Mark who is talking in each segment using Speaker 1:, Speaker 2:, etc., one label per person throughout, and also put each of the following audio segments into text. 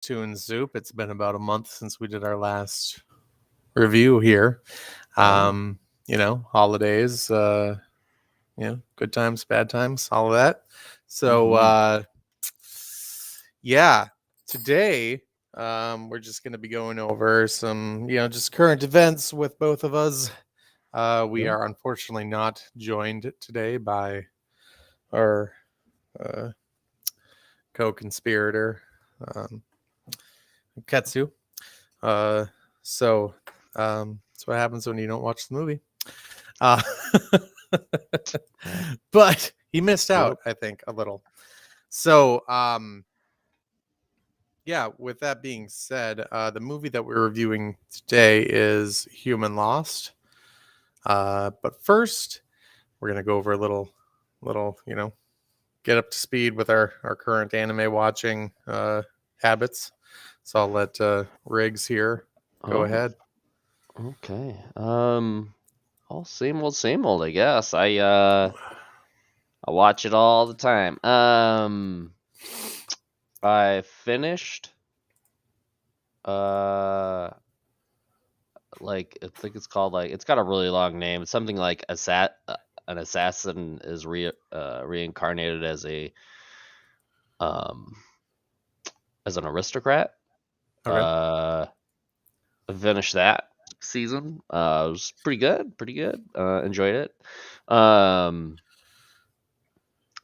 Speaker 1: Tune Soup. It's been about a month since we did our last review here. Holidays, good times, bad times, all of that. So, today we're just going to be going over some, just current events with both of us. We are unfortunately not joined today by our co-conspirator, Ketsu. So that's what happens when you don't watch the movie. But he missed out, I think, a little. So, with that being said, the movie that we're reviewing today is Human Lost. But first, we're going to go over a little, get up to speed with our current anime watching habits. So I'll let Riggs here go ahead.
Speaker 2: Okay. All same old, I guess. I watch it all the time. I finished I think it's called it's got a really long name. It's something like an assassin is reincarnated as an aristocrat.
Speaker 1: Okay.
Speaker 2: I finished that season. It was pretty good. Enjoyed it. And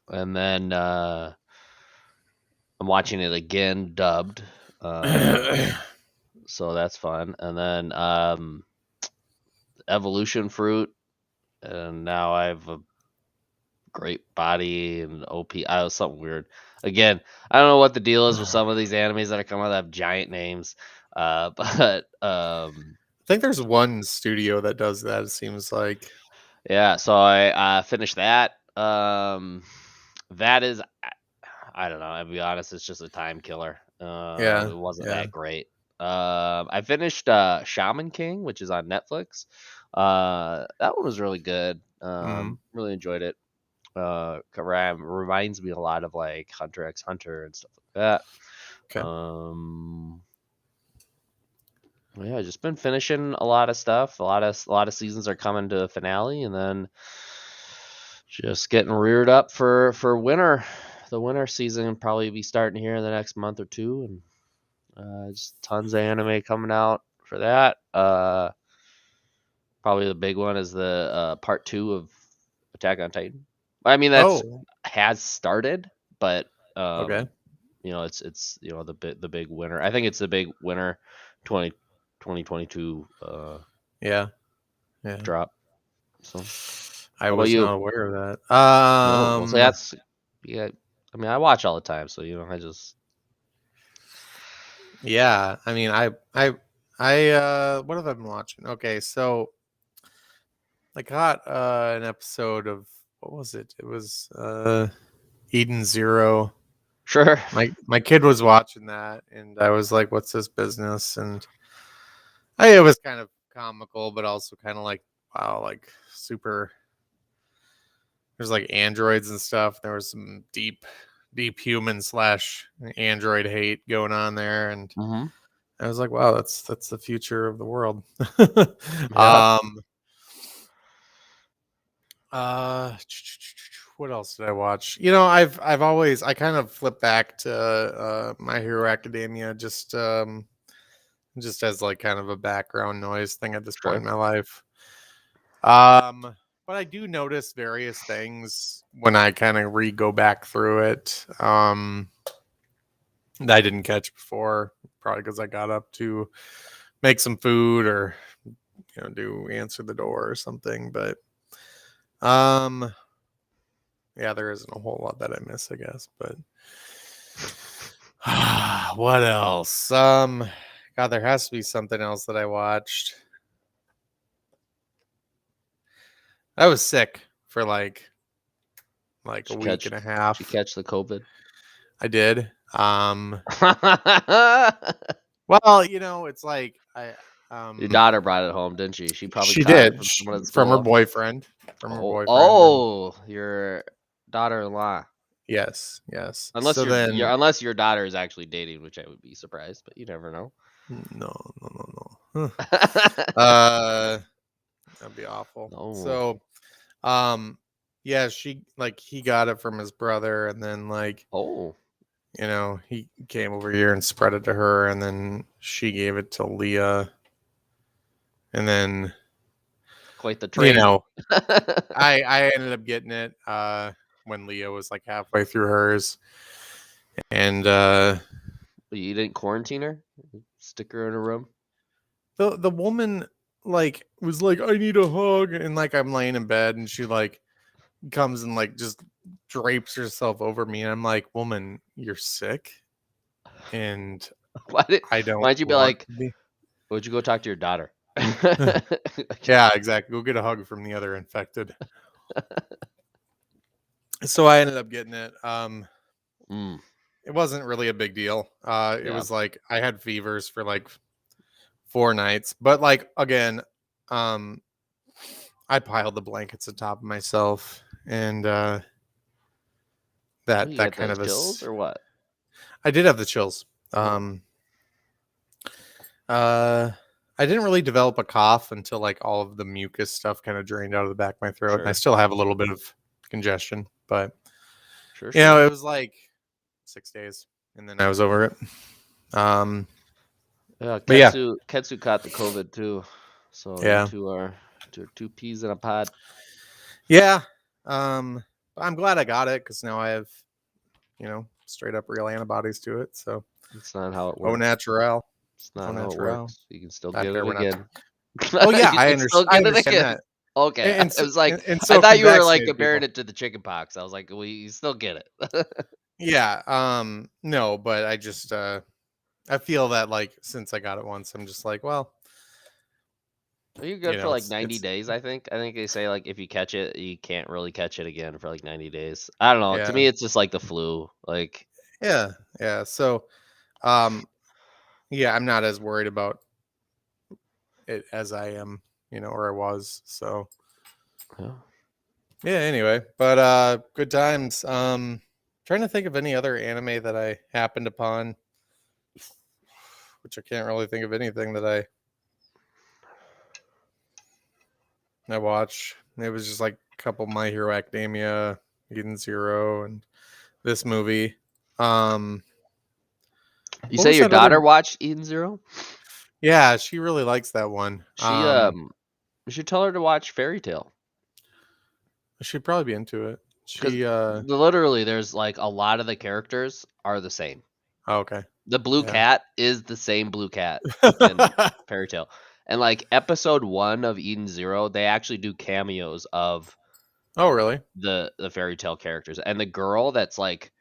Speaker 2: then I'm watching it again dubbed. So that's fun. And then Evolution Fruit, and now I have a great body and OP. I was something weird. Again, I don't know what the deal is with some of these animes that are coming out that have giant names. But
Speaker 1: I think there's one studio that does that, it seems like.
Speaker 2: Yeah, so I finished that. That is, I don't know. I'll be honest, it's just a time killer. It wasn't that great. I finished Shaman King, which is on Netflix. That one was really good. Really enjoyed it. Reminds me a lot of like Hunter x Hunter and stuff like that.
Speaker 1: Okay.
Speaker 2: Yeah, just been finishing a lot of stuff. A lot of seasons are coming to a finale, and then just getting reared up for winter. The winter season will probably be starting here in the next month or two, and just tons of anime coming out for that. Probably the big one is the part 2 of Attack on Titan. I mean, has started, but
Speaker 1: okay.
Speaker 2: It's the big winner. I think it's the big winner 2022 drop. So
Speaker 1: I was not aware of that.
Speaker 2: So that's I mean, I watch all the time, so I just
Speaker 1: I mean, I what have I been watching? Okay, so I got an episode of, what was it? It was Eden Zero.
Speaker 2: Sure.
Speaker 1: My kid was watching that, and I was like, "What's this business?" And it was kind of comical, but also kind of like, wow, like super. There's like androids and stuff. There was some deep human / android hate going on there, and I was like, wow, that's the future of the world. What else did I watch? I've always, I kind of flip back to My Hero Academia just as like kind of a background noise thing at this point in my life. But I do notice various things when I kind of go back through it that I didn't catch before, probably because I got up to make some food or do answer the door or something. But there isn't a whole lot that I miss, I guess. But what else? God, there has to be something else that I watched. I was sick for like a week and a half.
Speaker 2: Did you catch the COVID?
Speaker 1: I did. Well, it's like
Speaker 2: your daughter brought it home, didn't she? She probably
Speaker 1: did
Speaker 2: from
Speaker 1: her boyfriend.
Speaker 2: Oh, your daughter-in-law.
Speaker 1: Yes.
Speaker 2: Unless
Speaker 1: So then,
Speaker 2: unless your daughter is actually dating, which I would be surprised, but you never know.
Speaker 1: no. Huh. That'd be awful.
Speaker 2: No.
Speaker 1: So, yeah, he got it from his brother, and then
Speaker 2: Oh,
Speaker 1: he came over here and spread it to her, and then she gave it to Leah, and then
Speaker 2: quite the trade.
Speaker 1: I ended up getting it when Leah was like halfway through hers, and
Speaker 2: You didn't quarantine her? Stick her in a room?
Speaker 1: the woman was like, I need a hug, and I'm laying in bed, and she comes and just drapes herself over me, and I'm like, woman, you're sick, and I don't
Speaker 2: Why'd you be
Speaker 1: want
Speaker 2: like,
Speaker 1: to be.
Speaker 2: would you go talk to your daughter?
Speaker 1: Yeah, exactly. Go get a hug from the other infected. So I ended up getting it. It wasn't really a big deal. It
Speaker 2: Yeah.
Speaker 1: was I had fevers for 4 nights, but again, I piled the blankets atop of myself, and
Speaker 2: You
Speaker 1: that
Speaker 2: get
Speaker 1: kind
Speaker 2: those
Speaker 1: of
Speaker 2: chills or what?
Speaker 1: I did have the chills.
Speaker 2: Oh.
Speaker 1: I didn't really develop a cough until all of the mucus stuff kind of drained out of the back of my throat, and I
Speaker 2: Sure.
Speaker 1: still have a little bit of congestion, but
Speaker 2: Sure.
Speaker 1: it was 6 days, and then I was over it.
Speaker 2: Yeah,
Speaker 1: But yeah,
Speaker 2: Ketsu caught the COVID too. So you
Speaker 1: yeah,
Speaker 2: two are two peas in a pod.
Speaker 1: yeah. I'm glad I got it because now I have, straight up real antibodies to it. So,
Speaker 2: That's not how it
Speaker 1: au
Speaker 2: works.
Speaker 1: naturel,
Speaker 2: It's
Speaker 1: au
Speaker 2: not how it
Speaker 1: naturel.
Speaker 2: works. You can still get
Speaker 1: After
Speaker 2: it
Speaker 1: we're not.
Speaker 2: again.
Speaker 1: Oh yeah,
Speaker 2: You can still
Speaker 1: I
Speaker 2: get it
Speaker 1: understand
Speaker 2: again.
Speaker 1: that.
Speaker 2: Okay.
Speaker 1: And
Speaker 2: It was like
Speaker 1: and
Speaker 2: I
Speaker 1: so
Speaker 2: thought
Speaker 1: can
Speaker 2: you were like
Speaker 1: vaccinated
Speaker 2: comparing
Speaker 1: people.
Speaker 2: it to the chicken pox. I was like, well, you still get it.
Speaker 1: Yeah. No, but I just I feel that since I got it once, I'm just well,
Speaker 2: Are you good for like 90
Speaker 1: it's
Speaker 2: days, I think? I think they say like if you catch it, you can't really catch it again for like 90 days. I don't know. To
Speaker 1: yeah,
Speaker 2: me it's just like the flu. Like
Speaker 1: yeah. So, um, yeah, I'm not as worried about it as I am, or I was. So,
Speaker 2: yeah.
Speaker 1: yeah. Anyway, but good times. Trying to think of any other anime that I happened upon, which I can't really think of anything that I watched. It was just a couple My Hero Academia, Eden Zero, and this movie.
Speaker 2: You
Speaker 1: What
Speaker 2: say
Speaker 1: was
Speaker 2: your
Speaker 1: that other?
Speaker 2: daughter watched Eden Zero?
Speaker 1: Yeah, she really likes that one.
Speaker 2: She you should tell her to watch Fairy Tale.
Speaker 1: She'd probably be into it.
Speaker 2: Because
Speaker 1: She
Speaker 2: literally there's like a lot of the characters are the same.
Speaker 1: oh, okay.
Speaker 2: The blue
Speaker 1: Yeah.
Speaker 2: cat is the same blue cat in Fairy Tale. And like episode 1 of Eden Zero, they actually do cameos of
Speaker 1: Oh, really?
Speaker 2: the Fairy Tale characters. And the girl that's like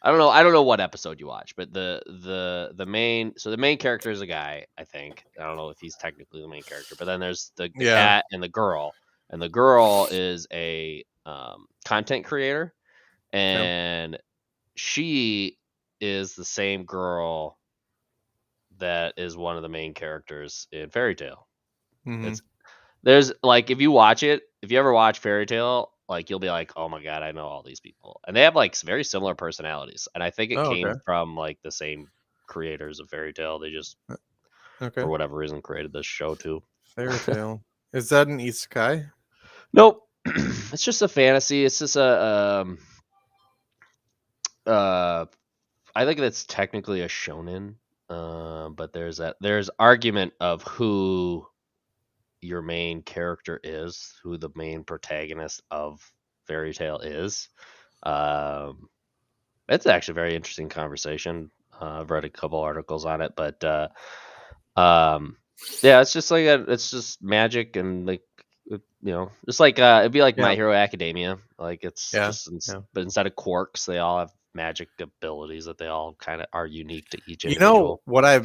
Speaker 2: I don't know what episode you watch, but the main character is a guy, I think. I don't know if he's technically the main character, but then there's the
Speaker 1: Yeah.
Speaker 2: cat and the girl is a content creator,
Speaker 1: Yeah.
Speaker 2: and she is the same girl that is one of the main characters in Fairy Tale.
Speaker 1: Mm-hmm.
Speaker 2: There's like if you ever watch Fairy Tale, like you'll be like, oh my god, I know all these people, and they have like very similar personalities, and I think it
Speaker 1: Oh,
Speaker 2: came
Speaker 1: okay.
Speaker 2: from like the same creators of Fairy Tale. They just
Speaker 1: Okay.
Speaker 2: for whatever reason created this show too.
Speaker 1: Fairy Tale. Is that an isekai?
Speaker 2: Nope, it's just a fantasy. It's just a I think that's technically a shonen, but there's argument of who your main character is, who the main protagonist of Fairy Tale is. It's actually a very interesting conversation. I've read a couple articles on it, but yeah, it's just it's just magic and just like it'd be like
Speaker 1: Yeah.
Speaker 2: My Hero Academia. Like it's
Speaker 1: Yeah.
Speaker 2: just,
Speaker 1: Yeah.
Speaker 2: but instead of quirks, they all have magic abilities that they all kind of are unique to each
Speaker 1: You
Speaker 2: individual.
Speaker 1: know what I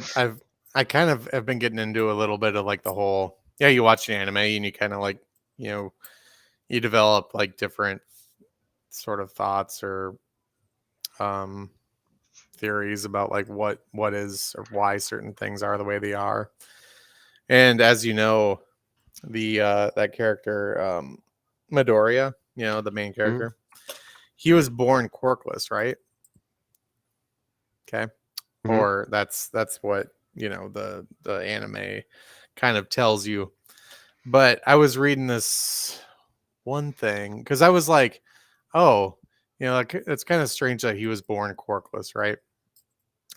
Speaker 1: kind of have been getting into a little bit of the whole you watch the anime and you kind of you develop different sort of thoughts or theories about what is or why certain things are the way they are. And as you know, the that character Midoriya, the main character, he was born quirkless, right? Okay.
Speaker 2: Mhm.
Speaker 1: Or that's what, the anime kind of tells you. But I was reading this one thing because I was like, oh, like it's kind of strange that he was born quirkless, right?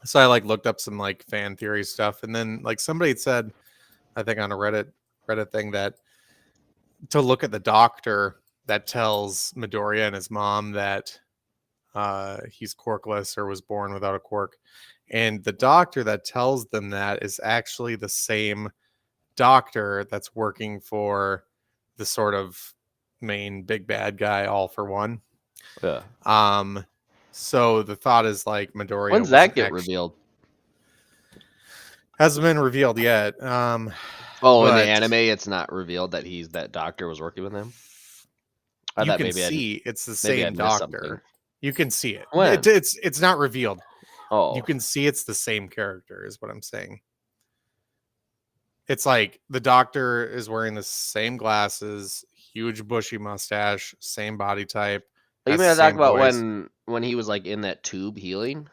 Speaker 1: So I like looked up some like fan theory stuff, and then like somebody had said, I think on a Reddit thing, that to look at the doctor that tells Midoriya and his mom that he's quirkless or was born without a quirk, and the doctor that tells them that is actually the same doctor that's working for the sort of main big bad guy, All For One.
Speaker 2: Yeah.
Speaker 1: So the thought is like Midoriya
Speaker 2: When's
Speaker 1: wasn't
Speaker 2: that get
Speaker 1: actually
Speaker 2: revealed?
Speaker 1: hasn't been revealed yet.
Speaker 2: Oh, in the
Speaker 1: But
Speaker 2: anime, it's not revealed that that doctor was working with him. I
Speaker 1: you
Speaker 2: thought
Speaker 1: can see it's the
Speaker 2: maybe I
Speaker 1: same
Speaker 2: missed something.
Speaker 1: doctor. You can see it.
Speaker 2: When?
Speaker 1: It's not revealed. You
Speaker 2: Oh,
Speaker 1: can see it's the same character, is what I'm saying. It's like the doctor is wearing the same glasses, huge bushy mustache, same body type,
Speaker 2: you
Speaker 1: has
Speaker 2: mean
Speaker 1: the
Speaker 2: I talk
Speaker 1: same
Speaker 2: about
Speaker 1: voice.
Speaker 2: when he was like in that tube healing,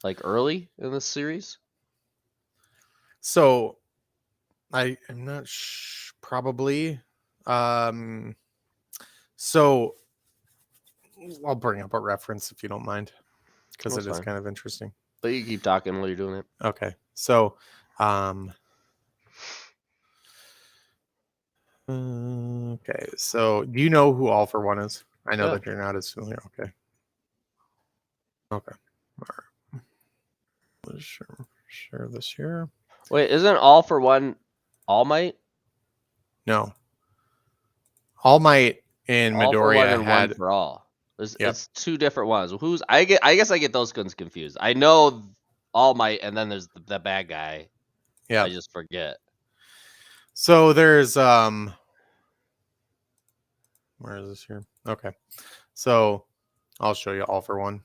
Speaker 2: like early in this series?
Speaker 1: So I am not probably. So I'll bring up a reference if you don't mind, because
Speaker 2: That's
Speaker 1: it is
Speaker 2: fine.
Speaker 1: kind of interesting.
Speaker 2: But you keep talking while you're doing it.
Speaker 1: Okay. So okay. So do you know who All For One is? I know
Speaker 2: Yeah.
Speaker 1: that you're not as familiar. Okay. Okay. All right. Let's share this here.
Speaker 2: Wait, isn't All For One All Might?
Speaker 1: No. All Might and
Speaker 2: All For One
Speaker 1: Midoriya
Speaker 2: and One
Speaker 1: had.
Speaker 2: For All.
Speaker 1: Yep.
Speaker 2: It's two different ones. I guess I get those ones confused. I know All Might, and then there's the bad guy. I
Speaker 1: Yep.
Speaker 2: just forget.
Speaker 1: So there's where is this here? Okay. So I'll show you All For One.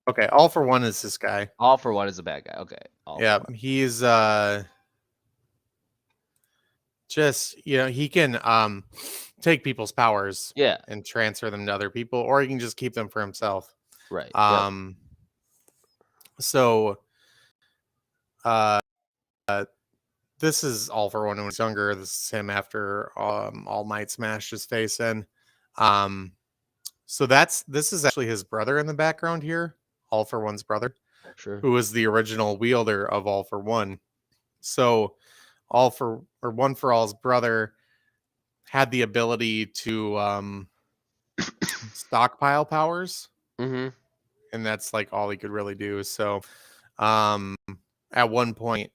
Speaker 1: Okay, All For One is this guy.
Speaker 2: All For One is the bad guy. Okay. All For
Speaker 1: Yeah,
Speaker 2: One.
Speaker 1: he's just, he can take people's powers
Speaker 2: Yeah.
Speaker 1: and transfer them to other people, or he can just keep them for himself.
Speaker 2: Right. Yep.
Speaker 1: Um so uh this is All For One when he was younger. This is him after All Might smashed his face in. So this is actually his brother in the background here, All For One's brother,
Speaker 2: Sure.
Speaker 1: who was the original wielder of All For One. So One For All's brother had the ability to stockpile powers,
Speaker 2: Mm-hmm.
Speaker 1: and that's like all he could really do. So um, at one point,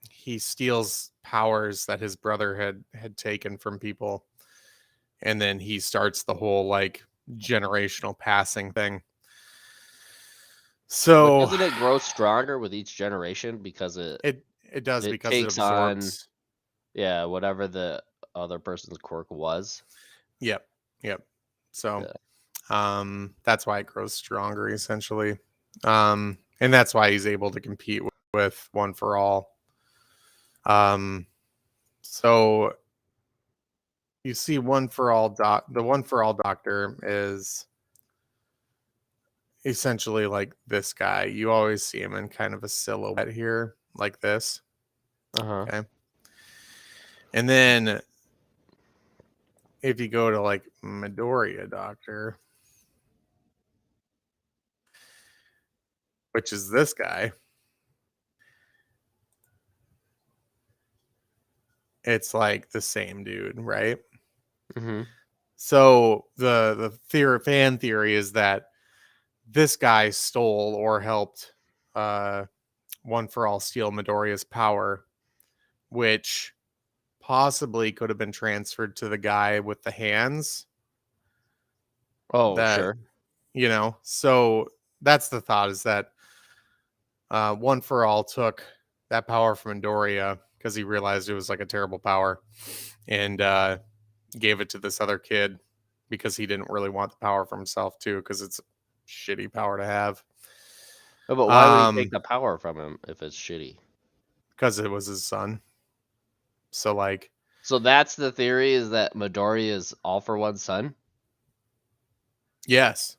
Speaker 1: he steals powers that his brother had taken from people, and then he starts the whole like generational passing thing.
Speaker 2: But
Speaker 1: So
Speaker 2: doesn't it grow stronger with each generation because
Speaker 1: it does,
Speaker 2: it
Speaker 1: because it
Speaker 2: takes on
Speaker 1: absorbs.
Speaker 2: whatever the other person's quirk was?
Speaker 1: Yep, yep. So
Speaker 2: Yeah.
Speaker 1: that's why it grows stronger essentially. And that's why he's able to compete with One For All. So you see the One For All doctor is essentially like this guy. You always see him in kind of a silhouette here, like this.
Speaker 2: Uh-huh.
Speaker 1: Okay. And then if you go to like Midoriya doctor, which is this guy, it's like the same dude, right?
Speaker 2: Mm-hmm.
Speaker 1: So fan theory is that this guy stole or helped One For All steal Midoriya's power, which possibly could have been transferred to the guy with the hands.
Speaker 2: Oh,
Speaker 1: That
Speaker 2: sure.
Speaker 1: so that's the thought, is that One For All took that power from Midoriya because he realized it was like a terrible power, and gave it to this other kid because he didn't really want the power for himself too, because it's a shitty power to have.
Speaker 2: No, but why would he take
Speaker 1: Um,
Speaker 2: the power from him if it's shitty?
Speaker 1: because it was his son. So like,
Speaker 2: So that's the theory, is that Midoriya is All for One's son?
Speaker 1: yes.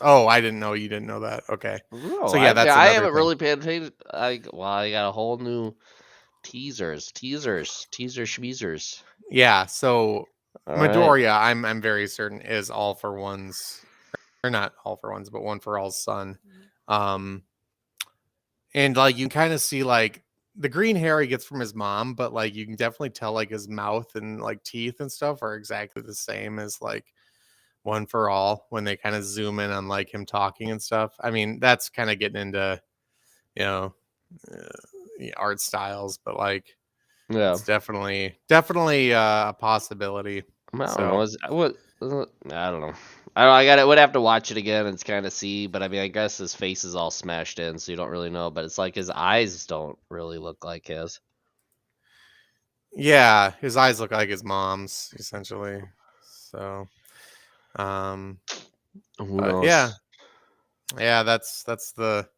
Speaker 1: Oh, I didn't know you didn't know that. Okay.
Speaker 2: No,
Speaker 1: So yeah, that's
Speaker 2: I
Speaker 1: another
Speaker 2: haven't
Speaker 1: thing.
Speaker 2: really paid attention. I got a whole new teasers, schmeezers.
Speaker 1: Yeah. So
Speaker 2: All right.
Speaker 1: Midoriya, I'm very certain is All for One's, or not All for One's, but One for All's son. And like you kind of see like the green hair he gets from his mom, but like you can definitely tell like his mouth and like teeth and stuff are exactly the same as like One for All when they kind of zoom in on like him talking and stuff. I mean, that's kind of getting into, you know, art styles, but like
Speaker 2: Yeah.
Speaker 1: it's definitely a possibility.
Speaker 2: I don't
Speaker 1: So
Speaker 2: know. I don't know. I would have to watch it again and kind of see, but I mean, I guess his face is all smashed in, so you don't really know. But it's like his eyes don't really look like his.
Speaker 1: yeah, his eyes look like his mom's essentially. So,
Speaker 2: Who
Speaker 1: but
Speaker 2: knows?
Speaker 1: yeah, that's the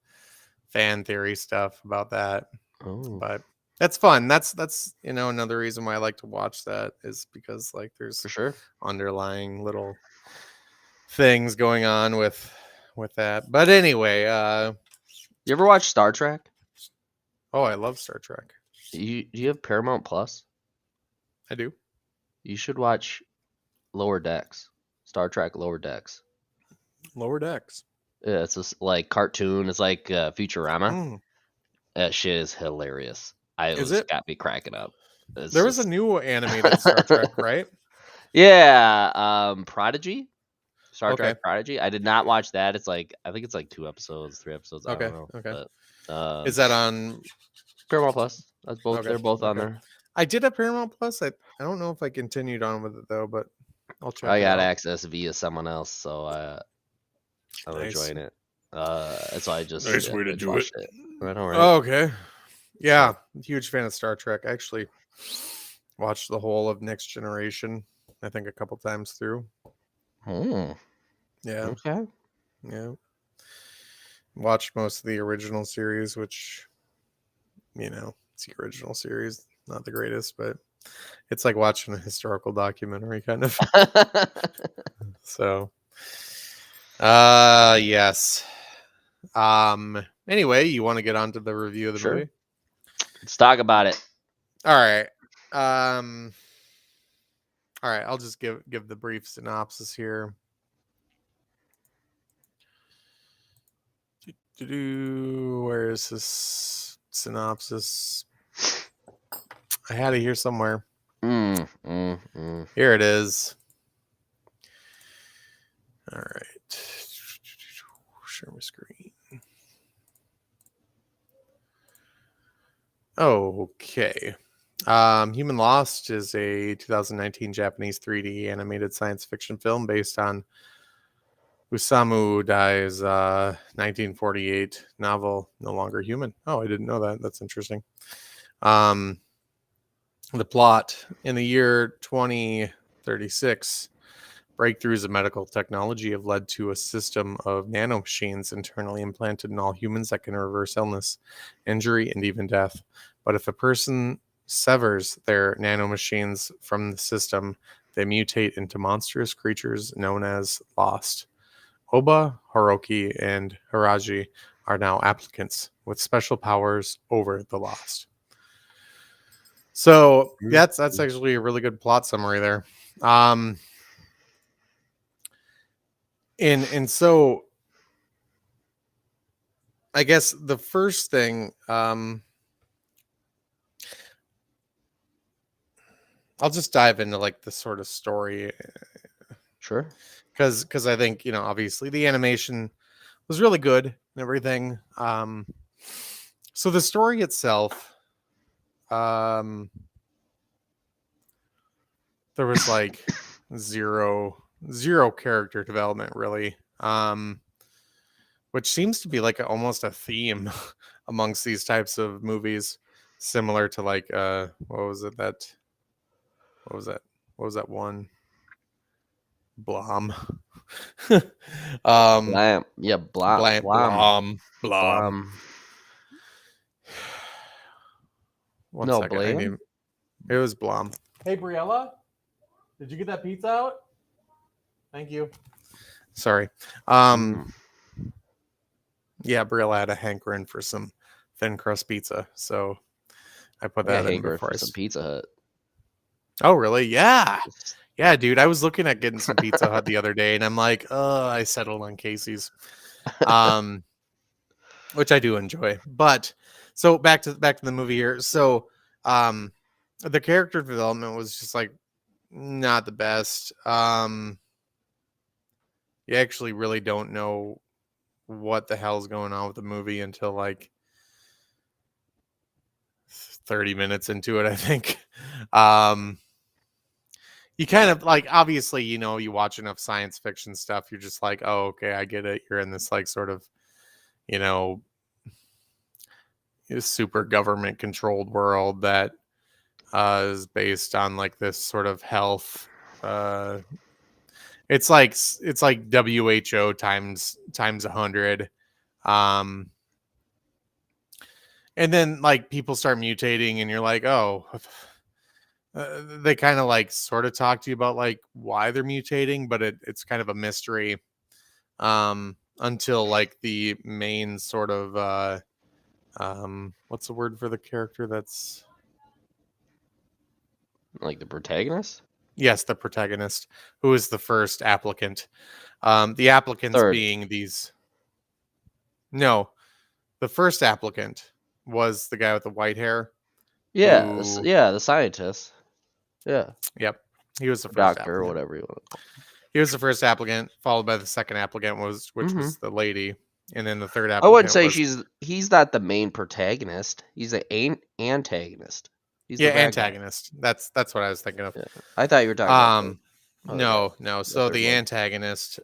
Speaker 1: fan theory stuff about that.
Speaker 2: Oh,
Speaker 1: But that's fun. That's another reason why I like to watch that is because like there's
Speaker 2: for sure.
Speaker 1: underlying little things going on with that. But anyway,
Speaker 2: You ever watch Star Trek?
Speaker 1: oh, I love Star Trek.
Speaker 2: Do you have Paramount Plus?
Speaker 1: I do.
Speaker 2: You should watch Lower Decks. Star Trek Lower Decks.
Speaker 1: Lower Decks.
Speaker 2: Yeah, it's just like cartoon. It's like Futurama.
Speaker 1: Mm.
Speaker 2: That shit is hilarious.
Speaker 1: Is it?
Speaker 2: Got me cracking up. It's
Speaker 1: There was a
Speaker 2: just
Speaker 1: new animated Star Trek, right?
Speaker 2: yeah. Prodigy, Star
Speaker 1: Okay.
Speaker 2: Trek Prodigy. I did not watch that. It's like I think it's like 2 episodes, 3 episodes. I
Speaker 1: Okay.
Speaker 2: don't know.
Speaker 1: Okay.
Speaker 2: But,
Speaker 1: Is that on
Speaker 2: Paramount Plus? That's both.
Speaker 1: Okay.
Speaker 2: They're both on
Speaker 1: Okay.
Speaker 2: there.
Speaker 1: I did have Paramount Plus. I don't know if I continued on with it though, but I'll check
Speaker 2: I
Speaker 1: it
Speaker 2: got
Speaker 1: out.
Speaker 2: access via someone else, so I'm
Speaker 1: Nice.
Speaker 2: enjoying it. So I just
Speaker 1: Nice way to do
Speaker 2: watched it. I know, right?
Speaker 1: Oh, okay. Yeah, huge fan of Star Trek. I actually watched the whole of Next Generation, I think a couple times through.
Speaker 2: Hmm.
Speaker 1: Yeah.
Speaker 2: Okay.
Speaker 1: Yeah. Watched most of the original series, which, it's the original series, not the greatest, but it's like watching a historical documentary kind of. So, yes. Anyway, you want to get on to the review of the
Speaker 2: Sure.
Speaker 1: movie?
Speaker 2: Let's talk about it.
Speaker 1: All right. All right, I'll just give the brief synopsis here. Where is this synopsis? I had it here somewhere. Here it is. All right. Share my screen. Okay. Human Lost is a 2019 Japanese 3D animated science fiction film based on Osamu Dai's 1948 novel, No Longer Human. Oh, I didn't know that. That's interesting. The plot: in the year 2036, breakthroughs in medical technology have led to a system of nanomachines internally implanted in all humans that can reverse illness, injury, and even death. But if a person severs their nanomachines from the system, they mutate into monstrous creatures known as Lost. Oba, Haruki, and Hiraji are now applicants with special powers over the Lost. So that's actually a really good plot summary there. And so I guess the first thing, I'll just dive into like the sort of story.
Speaker 2: Sure.
Speaker 1: Because I think, obviously the animation was really good and everything. So the story itself, there was like zero character development really, which seems to be like almost a theme amongst these types of movies, similar to like what was that one? Blom.
Speaker 2: Blam. Yeah, Blom.
Speaker 1: Blom.
Speaker 2: Blom.
Speaker 1: One
Speaker 2: No,
Speaker 1: second. I
Speaker 2: Blam?
Speaker 1: need. It was Blom. Hey, Briella, did you get that pizza out? Thank you. Sorry. Yeah, Briella had a hankering for some thin crust pizza, so I put
Speaker 2: I got
Speaker 1: that in
Speaker 2: hankering
Speaker 1: before
Speaker 2: for some Pizza Hut.
Speaker 1: Oh, really? Yeah. Yeah, dude. I was looking at getting some Pizza Hut the other day, and I'm like, I settled on Casey's, which I do enjoy. But so back to the movie here. So, the character development was just like not the best. You actually really don't know what the hell's going on with the movie until like 30 minutes into it, I think. You kind of like, obviously, you watch enough science fiction stuff, you're just like, oh, okay, I get it. You're in this like sort of, you know, super government controlled world that is based on like this sort of health. It's like WHO times 100. And then like people start mutating, and you're like, oh, they kind of like sort of talk to you about like why they're mutating, but it's kind of a mystery until like the main sort of what's the word for the character that's
Speaker 2: Like the protagonist?
Speaker 1: yes, the protagonist, who is the first applicant. The applicants
Speaker 2: Third.
Speaker 1: being these. No, the first applicant was the guy with the white hair.
Speaker 2: Yeah,
Speaker 1: Who?
Speaker 2: yeah, the scientist. Yeah.
Speaker 1: Yep, he was the first
Speaker 2: Doctor or
Speaker 1: applicant.
Speaker 2: whatever you want to call
Speaker 1: He was the first applicant, followed by the second applicant which
Speaker 2: him.
Speaker 1: was the lady, and then the third
Speaker 2: I wouldn't
Speaker 1: applicant
Speaker 2: say
Speaker 1: was
Speaker 2: he's not the main protagonist. He's the antagonist. He's the bad
Speaker 1: antagonist. That's what I was thinking of.
Speaker 2: guy. Yeah. I thought you were talking about the other guy,
Speaker 1: No.
Speaker 2: the
Speaker 1: So
Speaker 2: third
Speaker 1: the
Speaker 2: one.
Speaker 1: antagonist,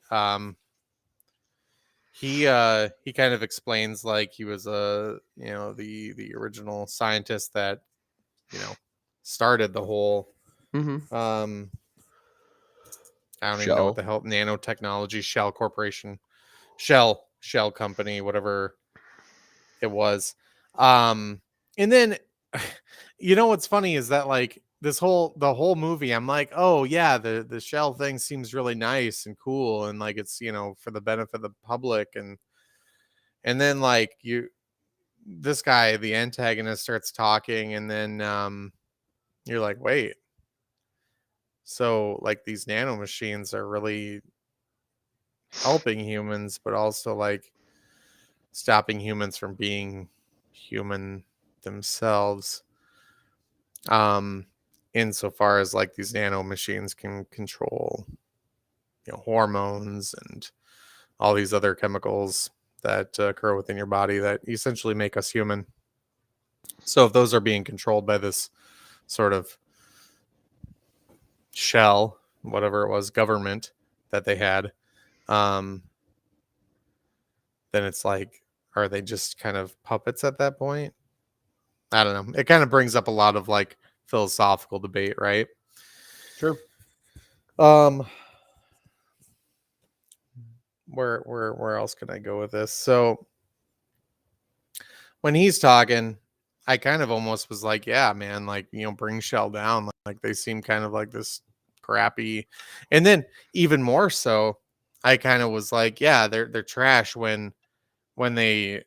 Speaker 1: he kind of explains like he was the original scientist that started the whole I don't even know what the hell nanotechnology Shell Corporation, Shell Company, whatever it was. And then what's funny is that like the whole movie, I'm like, oh yeah, the Shell thing seems really nice and cool, and like it's for the benefit of the public, and then like this guy, the antagonist, starts talking, and then you're like, wait, so like these nano machines are really helping humans, but also like stopping humans from being human themselves. Insofar as like these nano machines can control hormones and all these other chemicals that occur within your body that essentially make us human. So if those are being controlled by this sort of shell, whatever it was, government that they had, then it's like, are they just kind of puppets at that point? I don't know. It kind of brings up a lot of like philosophical debate, right?
Speaker 2: Sure.
Speaker 1: Where else can I go with this? So when he's talking, I kind of almost was like, yeah, man, like, bring Shell down. Like they seem kind of like this crappy. And then even more so, I kind of was like, yeah, they're trash when they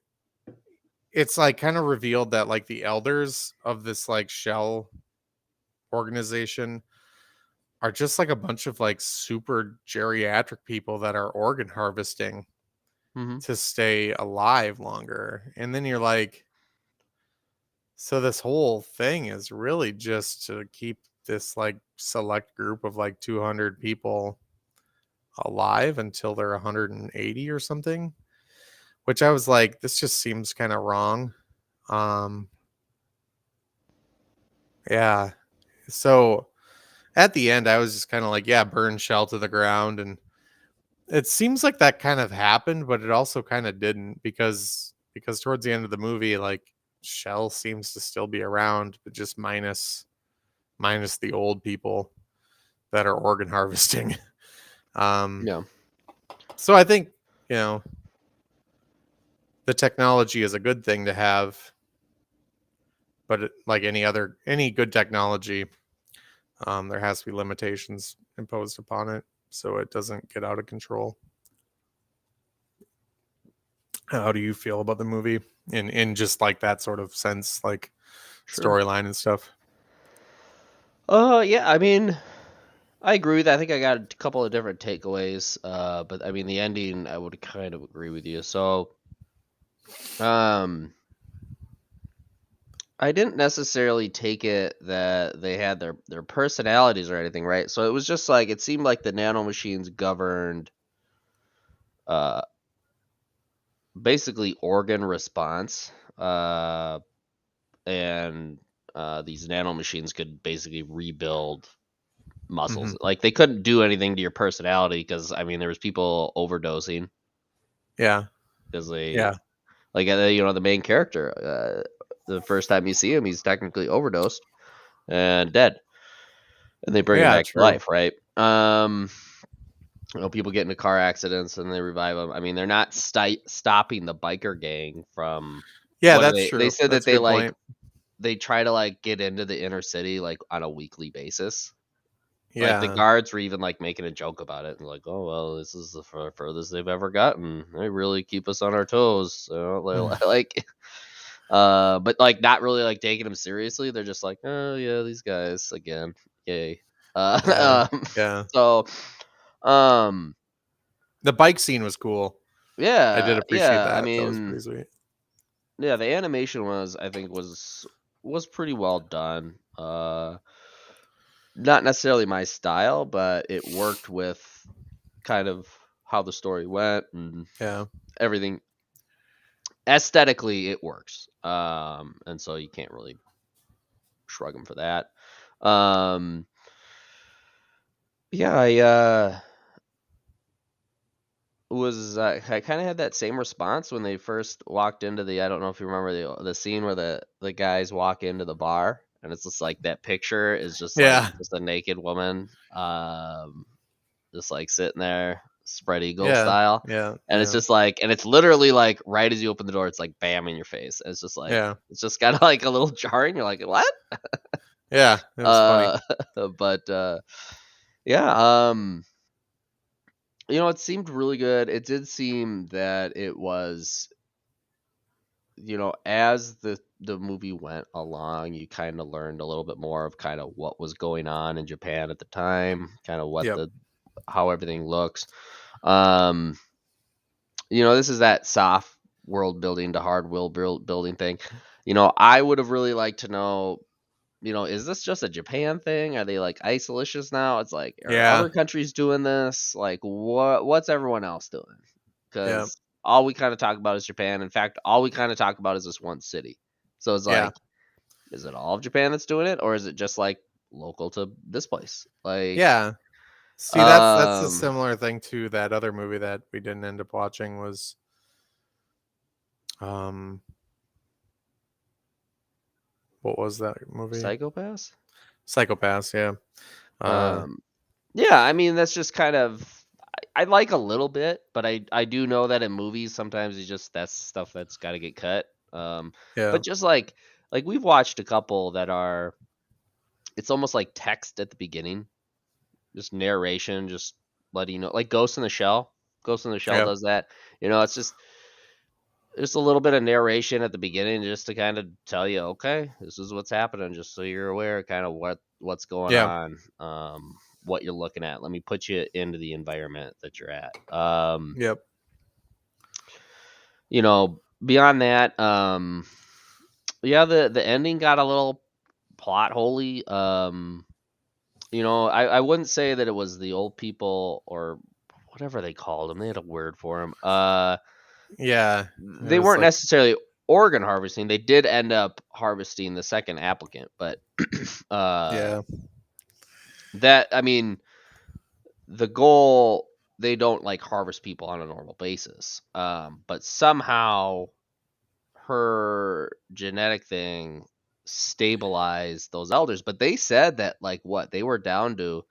Speaker 1: it's like kind of revealed that like the elders of this like Shell organization are just like a bunch of like super geriatric people that are organ harvesting to stay alive longer. And then you're like, so this whole thing is really just to keep this like select group of like 200 people alive until they're 180 or something, which I was like, this just seems kind of wrong. Yeah. So at the end, I was just kind of like, yeah, burn Shell to the ground. And it seems like that kind of happened, but it also kind of didn't, because towards the end of the movie, like Shell seems to still be around, but just minus the old people that are organ harvesting.
Speaker 2: Yeah.
Speaker 1: So I think, the technology is a good thing to have, but like any good technology, there has to be limitations imposed upon it so it doesn't get out of control. How do you feel about the movie in just like that sort of sense, like
Speaker 2: Sure.
Speaker 1: storyline and stuff?
Speaker 2: Yeah, I mean, I agree with that. I think I got a couple of different takeaways. But I mean, the ending, I would kind of agree with you. So, um, I didn't necessarily take it that they had their personalities or anything, right? So it was just like it seemed like the nanomachines governed uh basically organ response. And these nanomachines could basically rebuild
Speaker 1: Mm-hmm.
Speaker 2: muscles. Like they couldn't do anything to your personality because I mean there was people overdosing
Speaker 1: Yeah.
Speaker 2: because they
Speaker 1: Yeah.
Speaker 2: like the main character the first time you see him he's technically overdosed and dead and they bring him
Speaker 1: Yeah.
Speaker 2: back to
Speaker 1: True.
Speaker 2: life, right? People get into car accidents and they revive them. I mean, they're not stopping the biker gang from
Speaker 1: Yeah,
Speaker 2: what are
Speaker 1: that's
Speaker 2: they? They
Speaker 1: true.
Speaker 2: said that
Speaker 1: That's a good point.
Speaker 2: they try to like get into the inner city like on a weekly basis. Like the
Speaker 1: Yeah.
Speaker 2: guards were even like making a joke about it and like, oh well, this is the furthest they've ever gotten. They really keep us on our toes. So like, but like not really like taking them seriously. They're just like, oh yeah, these guys again, yay.
Speaker 1: Yeah.
Speaker 2: Um,
Speaker 1: Yeah.
Speaker 2: so, um,
Speaker 1: The bike scene was cool. I did appreciate
Speaker 2: yeah. I
Speaker 1: that. That was
Speaker 2: mean,
Speaker 1: pretty sweet.
Speaker 2: yeah, the animation I think was pretty well done. Not necessarily my style, but it worked with kind of how the story went and
Speaker 1: Yeah.
Speaker 2: everything. Aesthetically, it works. And so you can't really shrug them for that. Um, yeah, I kind of had that same response when they first walked into the. I don't know if you remember the scene where the guys walk into the bar and it's just like that picture is just like
Speaker 1: Yeah.
Speaker 2: just a naked woman, just like sitting there, spread eagle
Speaker 1: Yeah.
Speaker 2: style,
Speaker 1: Yeah.
Speaker 2: and it's
Speaker 1: Yeah.
Speaker 2: just like, and it's literally like right as you open the door, it's like bam in your face. And it's just like
Speaker 1: Yeah.
Speaker 2: it's just kind of like a little jarring. You're like, what?
Speaker 1: Yeah. It was funny.
Speaker 2: Uh, but yeah, it seemed really good. It did seem that it was, as the movie went along, you kind of learned a little bit more of kind of what was going on in Japan at the time, kind of
Speaker 1: Yep.
Speaker 2: how everything looks. Um, this is that soft world building to hard world building thing. I would have really liked to know, is this just a Japan thing? Are they like isolationist now? It's like, are
Speaker 1: Yeah.
Speaker 2: other countries doing this? Like, what's everyone else doing?
Speaker 1: Yeah.
Speaker 2: Because all we kind of talk about is Japan. In fact, all we kind of talk about is this one city. So it's
Speaker 1: Yeah.
Speaker 2: like, is it all of Japan that's doing it, or is it just like local to this place? Like,
Speaker 1: Yeah. See, that's a
Speaker 2: um,
Speaker 1: similar thing to that other movie that we didn't end up watching was um what was that movie?
Speaker 2: Psychopaths.
Speaker 1: Psychopaths, yeah. Uh
Speaker 2: Um, yeah, I mean that's just kind of I like a little bit, but I do know that in movies sometimes that's stuff that's got to get cut.
Speaker 1: yeah.
Speaker 2: But just like we've watched a couple that are it's almost like text at the beginning, just narration, just letting you know, like Ghost in the Shell. Ghost in the Shell
Speaker 1: Yeah.
Speaker 2: does that. It's just a little bit of narration at the beginning just to kind of tell you, okay, this is what's happening, just so you're aware kind of what's going
Speaker 1: Yeah.
Speaker 2: on, what you're looking at. Let me put you into the environment that you're at.
Speaker 1: Yep.
Speaker 2: Beyond that, yeah, the ending got a little plot holy. I wouldn't say that it was the old people or whatever they called them. They had a word for them.
Speaker 1: Yeah. It
Speaker 2: They
Speaker 1: was
Speaker 2: weren't
Speaker 1: like
Speaker 2: necessarily organ harvesting. They did end up harvesting the second applicant, but uh,
Speaker 1: yeah.
Speaker 2: that I mean, the goal they don't like harvest people on a normal basis. But somehow her genetic thing stabilized those elders. But they said that like what they were down to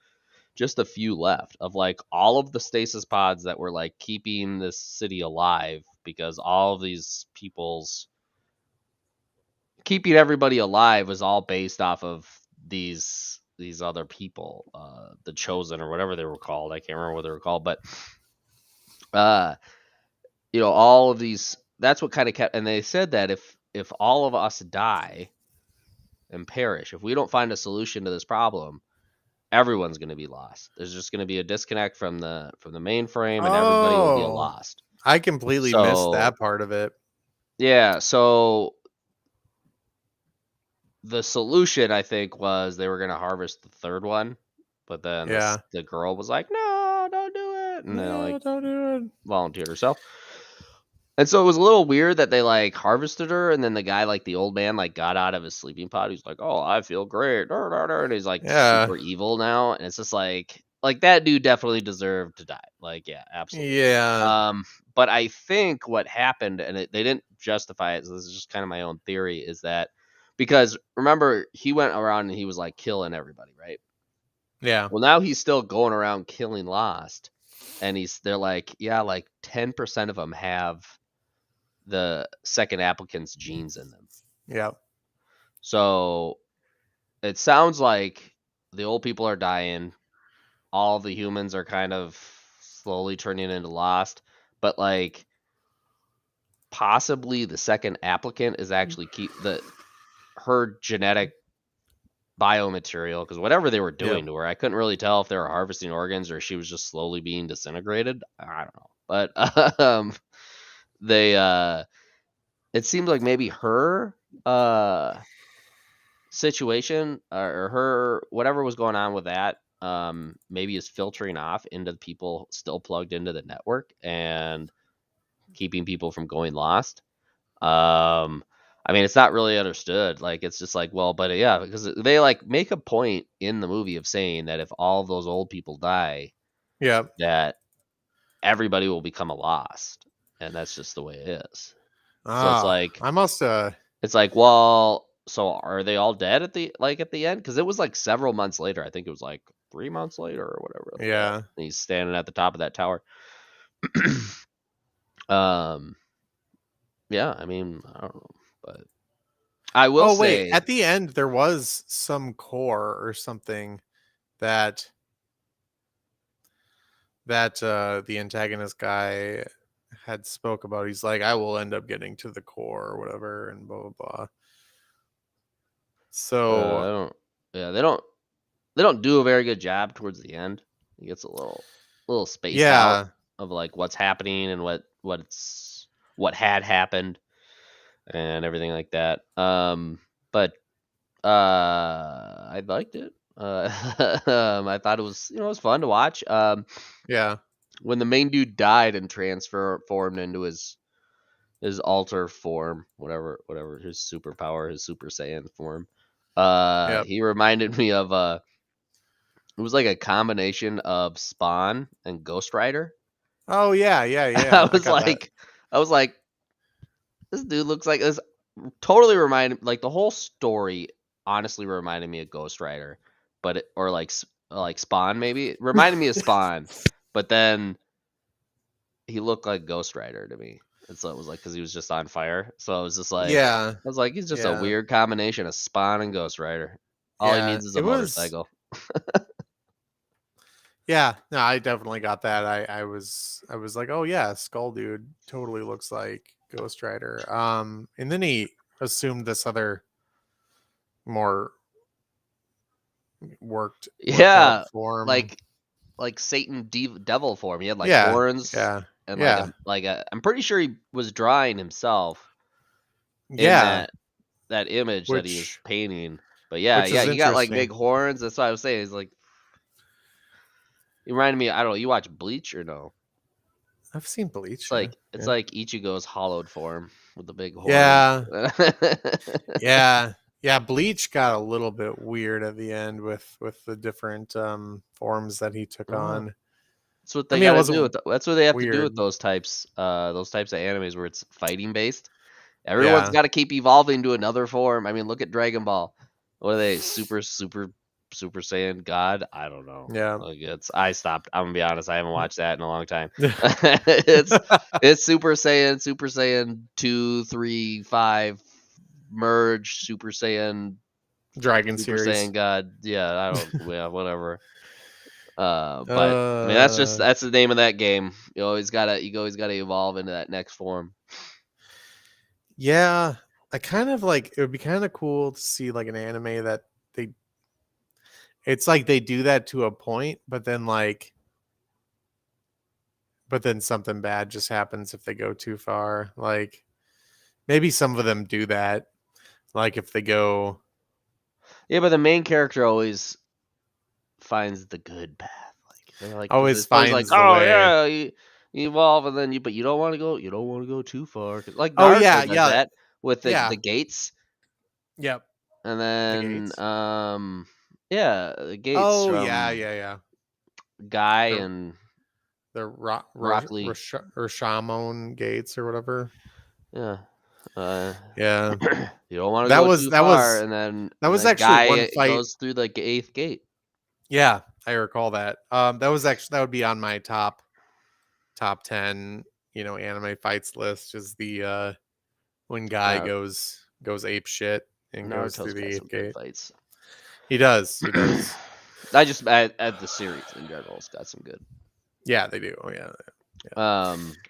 Speaker 2: just a few left of like all of the stasis pods that were like keeping this city alive because all of these people's keeping everybody alive was all based off of these other people, the Chosen or whatever they were called. I can't remember what they were called, but all of these. That's what kind of kept. And they said that if all of us die and perish, if we don't find a solution to this problem, everyone's going to be lost. There's just going to be a disconnect from the mainframe, and everybody will be lost.
Speaker 1: I completely missed that part of it.
Speaker 2: Yeah, so the solution, I think, was they were going to harvest the third one, but then the girl was like, "No, don't do it," and they
Speaker 1: don't do it.
Speaker 2: Volunteered herself. And so it was a little weird that they harvested her, and then the guy, the old man, got out of his sleeping pod. He's like, "Oh, I feel great," and he's super evil now, and it's just like that dude definitely deserved to die. Yeah, absolutely.
Speaker 1: Yeah.
Speaker 2: But I think what happened, and they didn't justify it, so this is just kind of my own theory, is that because remember he went around and he was killing everybody, right?
Speaker 1: Yeah.
Speaker 2: Well, now he's still going around killing Lost, and they're 10% of them have the second applicant's genes in them.
Speaker 1: Yeah.
Speaker 2: So it sounds like the old people are dying. All the humans are kind of slowly turning into Lost, but possibly the second applicant is actually her genetic biomaterial, because whatever they were doing to her, I couldn't really tell if they were harvesting organs or she was just slowly being disintegrated. I don't know, but it seemed like maybe her situation or her whatever was going on with that maybe is filtering off into the people still plugged into the network and keeping people from going lost. I mean, it's not really understood. It's just but yeah, because they make a point in the movie of saying that if all of those old people die, that everybody will become a Lost, and that's just the way it is. So it's
Speaker 1: I must
Speaker 2: it's well, so are they all dead at the at the end? Because it was several months later. I think it was 3 months later or whatever.
Speaker 1: Yeah.
Speaker 2: And he's standing at the top of that tower. Yeah, I mean, I don't know, but I will say...
Speaker 1: wait, at the end, there was some core or something that the antagonist guy had spoke about. He's like, I will end up getting to the core or whatever, and blah, blah, blah. So...
Speaker 2: they don't do a very good job towards the end. It gets a little spaced out of what's happening and what had happened and everything like that. But I liked it. I thought it was it was fun to watch. When the main dude died and transformed into his alter form, whatever his superpower, his Super Saiyan form, he reminded me of it was a combination of Spawn and Ghost Rider.
Speaker 1: Oh yeah.
Speaker 2: I was like, this dude looks like this. Totally reminded, the whole story honestly reminded me of Ghost Rider, but or Spawn maybe. It reminded me of Spawn, but then he looked like Ghost Rider to me. And so it was because he was just on fire. So I was just I was he's just a weird combination of Spawn and Ghost Rider. All he needs is a motorcycle.
Speaker 1: Yeah, no, I definitely got that. I was like, oh yeah, Skull Dude totally looks like Ghost Rider. And then he assumed this other more worked form,
Speaker 2: like Satan devil form. He had horns, and I'm pretty sure he was drawing himself. In that image that he was painting. But he got big horns. That's what I was saying. He's he reminded me. I don't know. You watch Bleach or no?
Speaker 1: I've seen Bleach.
Speaker 2: It's like Ichigo's hollowed form with the big horns.
Speaker 1: Yeah. Bleach got a little bit weird at the end with the different forms that he took on.
Speaker 2: That's what they gotta do. That's what they have to do with those types of animes where it's fighting based. Everyone's got to keep evolving to another form. I mean, look at Dragon Ball. What are they? Super Saiyan God? I don't know.
Speaker 1: Yeah.
Speaker 2: I stopped. I'm gonna be honest. I haven't watched that in a long time. it's Super Saiyan 2, 3, 5, merge Super Saiyan,
Speaker 1: Dragon
Speaker 2: Super
Speaker 1: series.
Speaker 2: Saiyan God. Yeah, I don't. Yeah, whatever. But I mean, that's the name of that game. You always gotta evolve into that next form.
Speaker 1: Yeah, I kind of like. It would be kind of cool to see like an anime that they. It's like they do that to a point, but then something bad just happens if they go too far. Like maybe some of them do that. Like if they go.
Speaker 2: Yeah, but the main character always finds the good path. Like they're like, because
Speaker 1: Always
Speaker 2: it's always like,
Speaker 1: finds the
Speaker 2: oh
Speaker 1: way.
Speaker 2: yeah, you evolve, and then but you don't want to go. You don't want to go too far. Like
Speaker 1: Oh yeah,
Speaker 2: Naruto does
Speaker 1: yeah,
Speaker 2: that with the
Speaker 1: yeah.
Speaker 2: gates,
Speaker 1: Yep.
Speaker 2: and
Speaker 1: The
Speaker 2: then
Speaker 1: gates.
Speaker 2: yeah, the gates
Speaker 1: Oh yeah,
Speaker 2: from
Speaker 1: yeah, yeah.
Speaker 2: Guy
Speaker 1: The
Speaker 2: and
Speaker 1: the
Speaker 2: Rock Lee.
Speaker 1: Rashamon gates or whatever.
Speaker 2: Yeah. Uh,
Speaker 1: Yeah.
Speaker 2: you don't want to
Speaker 1: That
Speaker 2: go
Speaker 1: was
Speaker 2: too
Speaker 1: that
Speaker 2: far,
Speaker 1: was
Speaker 2: and then
Speaker 1: that was actually one
Speaker 2: Guy
Speaker 1: fight.
Speaker 2: goes through the eighth gate.
Speaker 1: Yeah, I recall that. That would be on my top 10, anime fights list is the when Guy
Speaker 2: Now
Speaker 1: goes ape shit and goes
Speaker 2: Naruto's
Speaker 1: through the
Speaker 2: got some
Speaker 1: eighth
Speaker 2: good
Speaker 1: gate.
Speaker 2: fights.
Speaker 1: He does. He does.
Speaker 2: I just at the series in general, it's got some good.
Speaker 1: Yeah, they do. Oh yeah.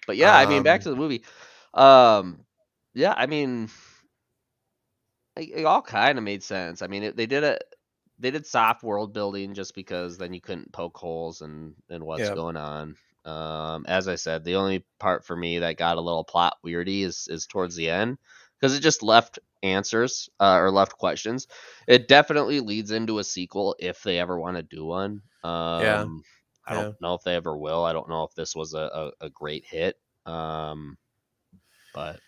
Speaker 2: But yeah, I mean, back to the movie. Yeah, I mean, it all kind of made sense. I mean, they did soft world building just because then you couldn't poke holes and what's
Speaker 1: Yeah.
Speaker 2: going on. As I said, the only part for me that got a little plot weirdy is towards the end because it just left answers or left questions. It definitely leads into a sequel if they ever want to do one.
Speaker 1: Yeah.
Speaker 2: I don't
Speaker 1: Yeah.
Speaker 2: know if they ever will. I don't know if this was a great hit. But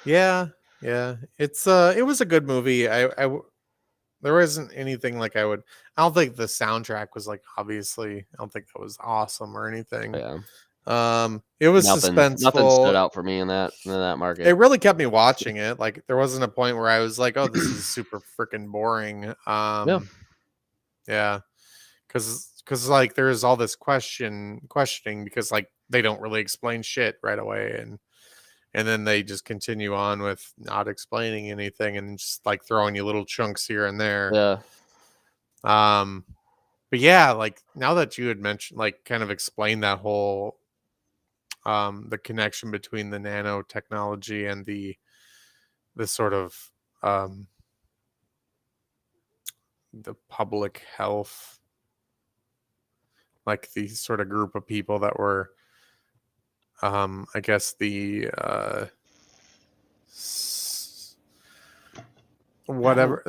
Speaker 1: Yeah. Yeah. It was a good movie. There wasn't anything like I don't think the soundtrack was like obviously I don't think that was awesome or anything.
Speaker 2: yeah,
Speaker 1: It was
Speaker 2: nothing stood
Speaker 1: suspenseful.
Speaker 2: out for me in that market.
Speaker 1: It really kept me watching it. Like there wasn't a point where I was like, "Oh, this is super freaking boring."
Speaker 2: Yeah,
Speaker 1: Yeah, because like there's all this questioning because like they don't really explain shit right away, and then they just continue on with not explaining anything and just like throwing you little chunks here and there.
Speaker 2: yeah,
Speaker 1: Um, but yeah, like now that you had mentioned, like kind of explained that whole the connection between the nanotechnology and the sort of the public health, like the sort of group of people that were I guess the whatever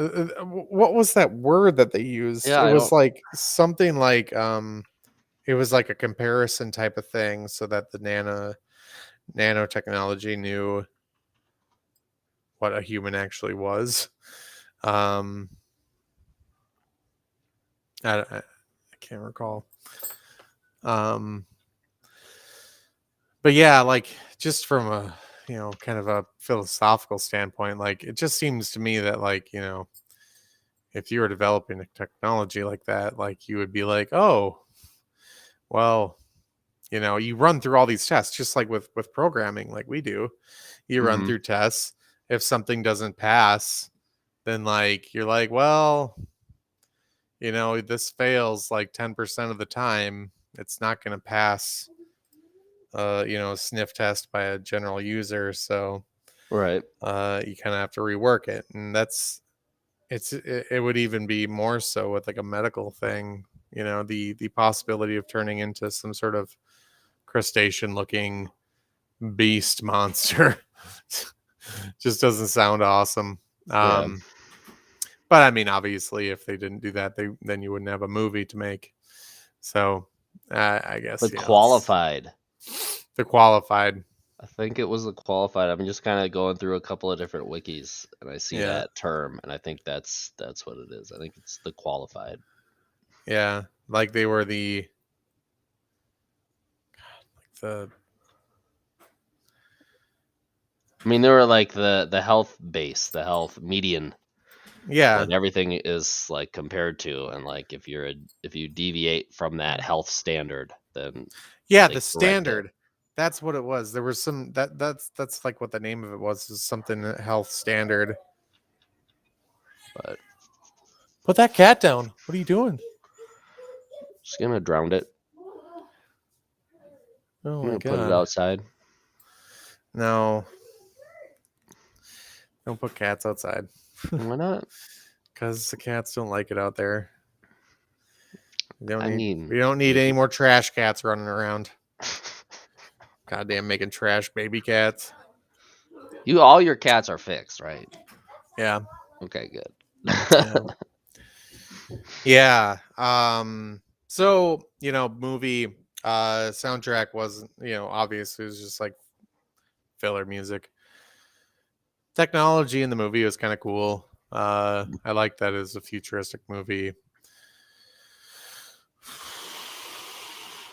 Speaker 1: what was that word that they used?
Speaker 2: yeah.
Speaker 1: It
Speaker 2: I
Speaker 1: was
Speaker 2: don't.
Speaker 1: like something like it was like a comparison type of thing so that the nanotechnology knew what a human actually was. um I can't recall. um but yeah, like just from a kind of a philosophical standpoint, like it just seems to me that like if you were developing a technology like that, like you would be like, oh well, you run through all these tests just like with programming like we do. You run
Speaker 2: Mhm.
Speaker 1: through tests. If something doesn't pass, then like you're like, well, this fails like 10% of the time. It's not going to pass a sniff test by a general user, so
Speaker 2: Right.
Speaker 1: you kind of have to rework it. And it would even be more so with like a medical thing, the possibility of turning into some sort of crustacean looking beast monster just doesn't sound awesome.
Speaker 2: Yeah.
Speaker 1: But I mean, obviously if they didn't do that, then you wouldn't have a movie to make. So I guess
Speaker 2: The Qualified.
Speaker 1: the qualified.
Speaker 2: I think it was the Qualified. I'm just kind of going through a couple of different wikis, and I see
Speaker 1: Yeah.
Speaker 2: that term, and I think that's what it is. I think it's the Qualified.
Speaker 1: Yeah, like they were the
Speaker 2: I mean, they were like the health base, the health median
Speaker 1: yeah.
Speaker 2: that everything is like compared to, and like if you deviate from that health standard, then
Speaker 1: Yeah,
Speaker 2: they
Speaker 1: the
Speaker 2: correct it.
Speaker 1: standard. That's what it was. There was some that's like what the name of it was, is something health standard.
Speaker 2: But
Speaker 1: Put that cat down. What are you doing?
Speaker 2: just gonna drown it.
Speaker 1: Oh
Speaker 2: I'm
Speaker 1: my
Speaker 2: gonna put it
Speaker 1: god.
Speaker 2: outside.
Speaker 1: No. Don't put cats outside.
Speaker 2: Why not?
Speaker 1: Because the cats don't like it out there. We don't
Speaker 2: mean,
Speaker 1: need any more trash cats running around. Goddamn, making trash baby cats.
Speaker 2: all your cats are fixed, right?
Speaker 1: Yeah.
Speaker 2: Okay, good.
Speaker 1: Yeah. Yeah. So, movie soundtrack wasn't, obviously it was just like filler music. Technology in the movie was kind of cool. I like that as a futuristic movie.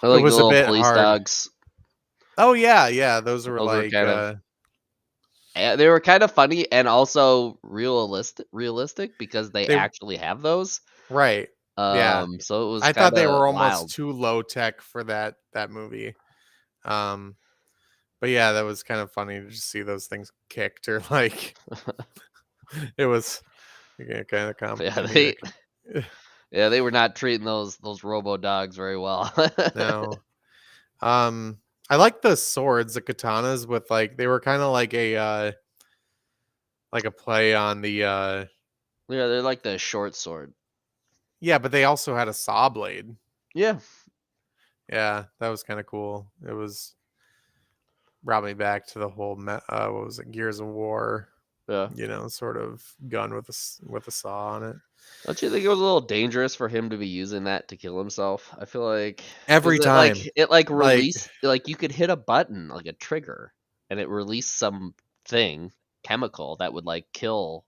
Speaker 2: I
Speaker 1: It
Speaker 2: like the
Speaker 1: was a
Speaker 2: little
Speaker 1: bit
Speaker 2: police
Speaker 1: hard.
Speaker 2: dogs.
Speaker 1: Oh yeah. Those were
Speaker 2: Those were
Speaker 1: like
Speaker 2: kind of they were kind of funny and also realistic because they
Speaker 1: they
Speaker 2: actually have those.
Speaker 1: right. Yeah.
Speaker 2: So it was
Speaker 1: I thought
Speaker 2: kind
Speaker 1: they
Speaker 2: of
Speaker 1: were almost
Speaker 2: wild.
Speaker 1: too low tech for that movie. Um but yeah, that was kind of funny to just see those things kicked or like it was kind of
Speaker 2: Yeah,
Speaker 1: comedic.
Speaker 2: they were not treating those robo dogs very well.
Speaker 1: No. I like the swords, the katanas with like they were kind of like a play on the
Speaker 2: Yeah, they're like the short sword.
Speaker 1: yeah, but they also had a saw blade.
Speaker 2: Yeah.
Speaker 1: Yeah, that was kind of cool. It was brought me back to the whole what was it, Gears of War,
Speaker 2: Yeah.
Speaker 1: Sort of gun with a saw on it.
Speaker 2: Don't you think it was a little dangerous for him to be using that to kill himself? I feel like
Speaker 1: Every
Speaker 2: because
Speaker 1: time.
Speaker 2: it like
Speaker 1: Like
Speaker 2: released like you could hit a button like a trigger and it released something chemical that would like kill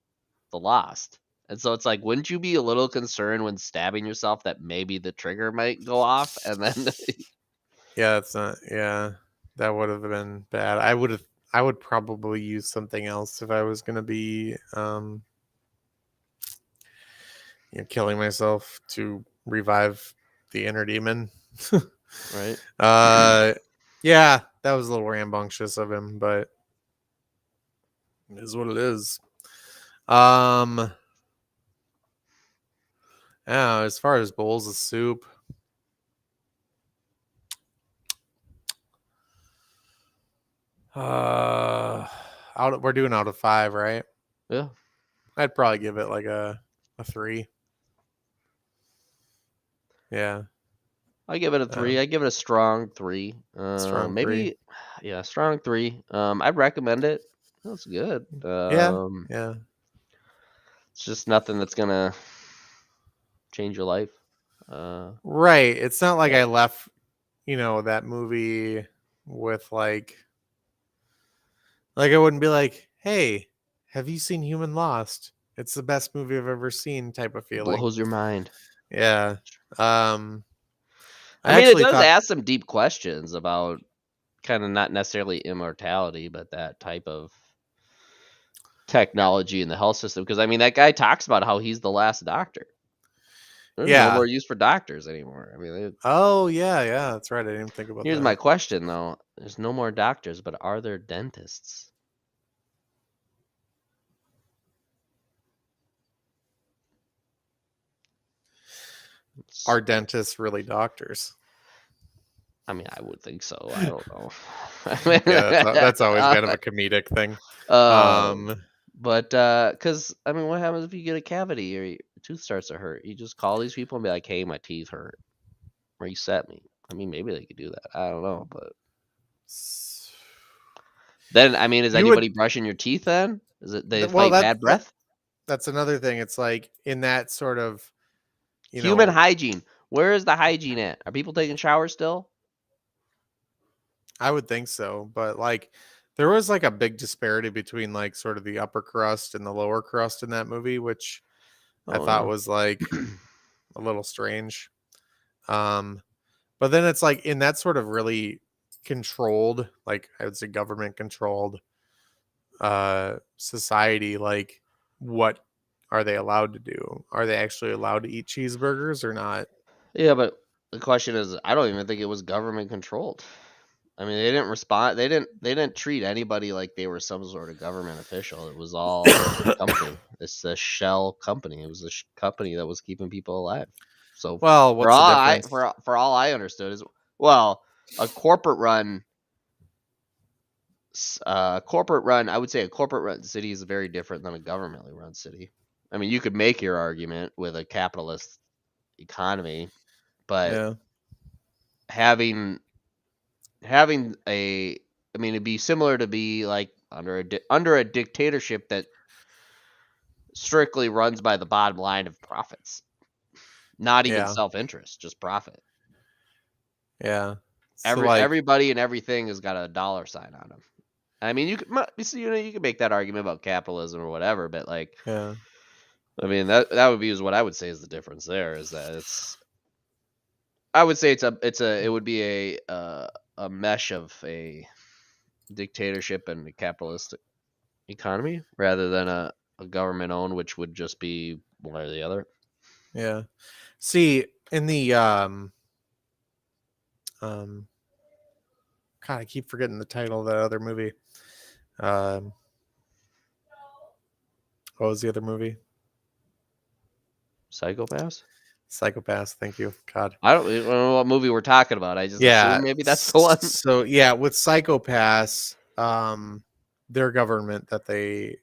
Speaker 2: the Lost. And so it's like, wouldn't you be a little concerned when stabbing yourself that maybe the trigger might go off and then
Speaker 1: yeah, it's not yeah. That would have been bad. I would probably use something else if I was going to be killing myself to revive the inner demon.
Speaker 2: right?
Speaker 1: Yeah, that was a little rambunctious of him, but it is what it is. Yeah, as far as bowls of soup, we're doing out of 5, right?
Speaker 2: Yeah.
Speaker 1: I'd probably give it like a 3. Yeah,
Speaker 2: I give it a 3. I give it a strong 3.
Speaker 1: strong 3.
Speaker 2: Maybe yeah, strong 3. I'd recommend it. That's good.
Speaker 1: Yeah, yeah.
Speaker 2: It's just nothing that's gonna change your life. Uh,
Speaker 1: Right. It's not like
Speaker 2: yeah.
Speaker 1: I left, that movie with like I wouldn't be like, "Hey, have you seen Human Lost? It's the best movie I've ever seen," type of feeling.
Speaker 2: Blows your mind.
Speaker 1: Yeah. Um
Speaker 2: I
Speaker 1: I
Speaker 2: mean, it
Speaker 1: actually
Speaker 2: does
Speaker 1: thought
Speaker 2: ask some deep questions about kind of not necessarily immortality, but that type of technology in the health system. Because I mean, that guy talks about how he's the last doctor. There's no
Speaker 1: yeah.
Speaker 2: more use for doctors anymore. I mean,
Speaker 1: Oh, yeah, that's right. I didn't think about
Speaker 2: here's my
Speaker 1: that.
Speaker 2: question though: there's no more doctors, but are there dentists?
Speaker 1: Are dentists really doctors?
Speaker 2: I mean, I would think so. I don't know.
Speaker 1: Yeah, that's always kind of a comedic thing.
Speaker 2: Um,
Speaker 1: Um
Speaker 2: but because I mean, what happens if you get a cavity or your tooth starts to hurt? You just call these people and be like, "Hey, my teeth hurt. Reset me." I mean, maybe they could do that. I don't know, but then I mean, is
Speaker 1: you would
Speaker 2: anybody brushing your teeth? Then is it they
Speaker 1: well
Speaker 2: fight bad breath?
Speaker 1: that's another thing. It's like in that sort of, you
Speaker 2: Human
Speaker 1: know,
Speaker 2: hygiene. Where is the hygiene at? Are people taking showers still?
Speaker 1: I would think so, but like there was like a big disparity between like sort of the upper crust and the lower crust in that movie, which I thought
Speaker 2: Oh
Speaker 1: was like a little strange. Um, but then it's like in that sort of really controlled, like I would say government controlled society, like what are they allowed to do? Are they actually allowed to eat cheeseburgers or not?
Speaker 2: yeah, but the question is, I don't even think it was government controlled. I mean, they didn't respond. They didn't treat anybody like they were some sort of government official. It was all company. It's a shell company. It was a company that was keeping people alive. So
Speaker 1: Well,
Speaker 2: for
Speaker 1: what's the
Speaker 2: all
Speaker 1: difference?
Speaker 2: for all I understood is, well, a corporate run. I would say a corporate run city is very different than a governmentally run city. I mean, you could make your argument with a capitalist economy, but
Speaker 1: Yeah.
Speaker 2: having a, I mean, it'd be similar to be like under a dictatorship that strictly runs by the bottom line of profits, not even
Speaker 1: Yeah.
Speaker 2: self-interest, just profit.
Speaker 1: Yeah. So like,
Speaker 2: Everybody and everything has got a dollar sign on them. I mean, you can make that argument about capitalism or whatever, but like,
Speaker 1: yeah.
Speaker 2: I mean, that would be is what I would say is the difference there, is that it's, I would say it would be a mesh of a dictatorship and a capitalist economy rather than a government owned, which would just be one or the other.
Speaker 1: Yeah. See, in the God, I keep forgetting the title of that other movie. What was the other movie?
Speaker 2: Psychopaths?
Speaker 1: Psychopaths. Thank you. God.
Speaker 2: I don't know what movie we're talking about. I just
Speaker 1: Yeah.
Speaker 2: assume maybe that's the one.
Speaker 1: So yeah, with Psychopaths, their government that they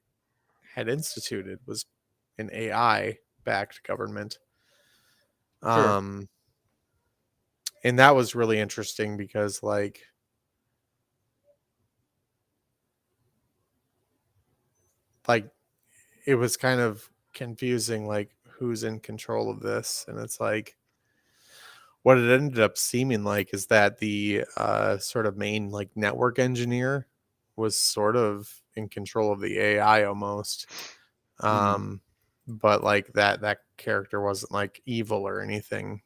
Speaker 1: had instituted was an AI backed government.
Speaker 2: Sure.
Speaker 1: And that was really interesting because like it was kind of confusing, like who's in control of this. And it's like what it ended up seeming like is that the sort of main like network engineer was sort of in control of the AI almost. But like that character wasn't like evil or anything.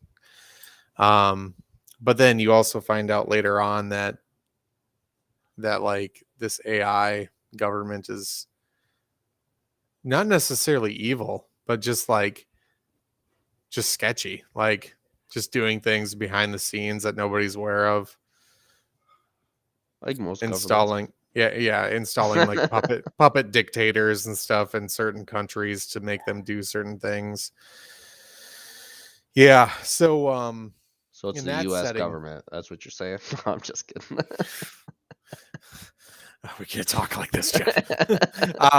Speaker 1: But then you also find out later on that like this AI government is not necessarily evil, but just sketchy, like just doing things behind the scenes that nobody's aware of.
Speaker 2: Like most governments.
Speaker 1: Installing like puppet dictators and stuff in certain countries to make them do certain things. Yeah, so
Speaker 2: So it's
Speaker 1: in
Speaker 2: the
Speaker 1: that
Speaker 2: U.S.
Speaker 1: setting,
Speaker 2: government. That's what you're saying. No, I'm just kidding.
Speaker 1: we can't talk like this, Jeff.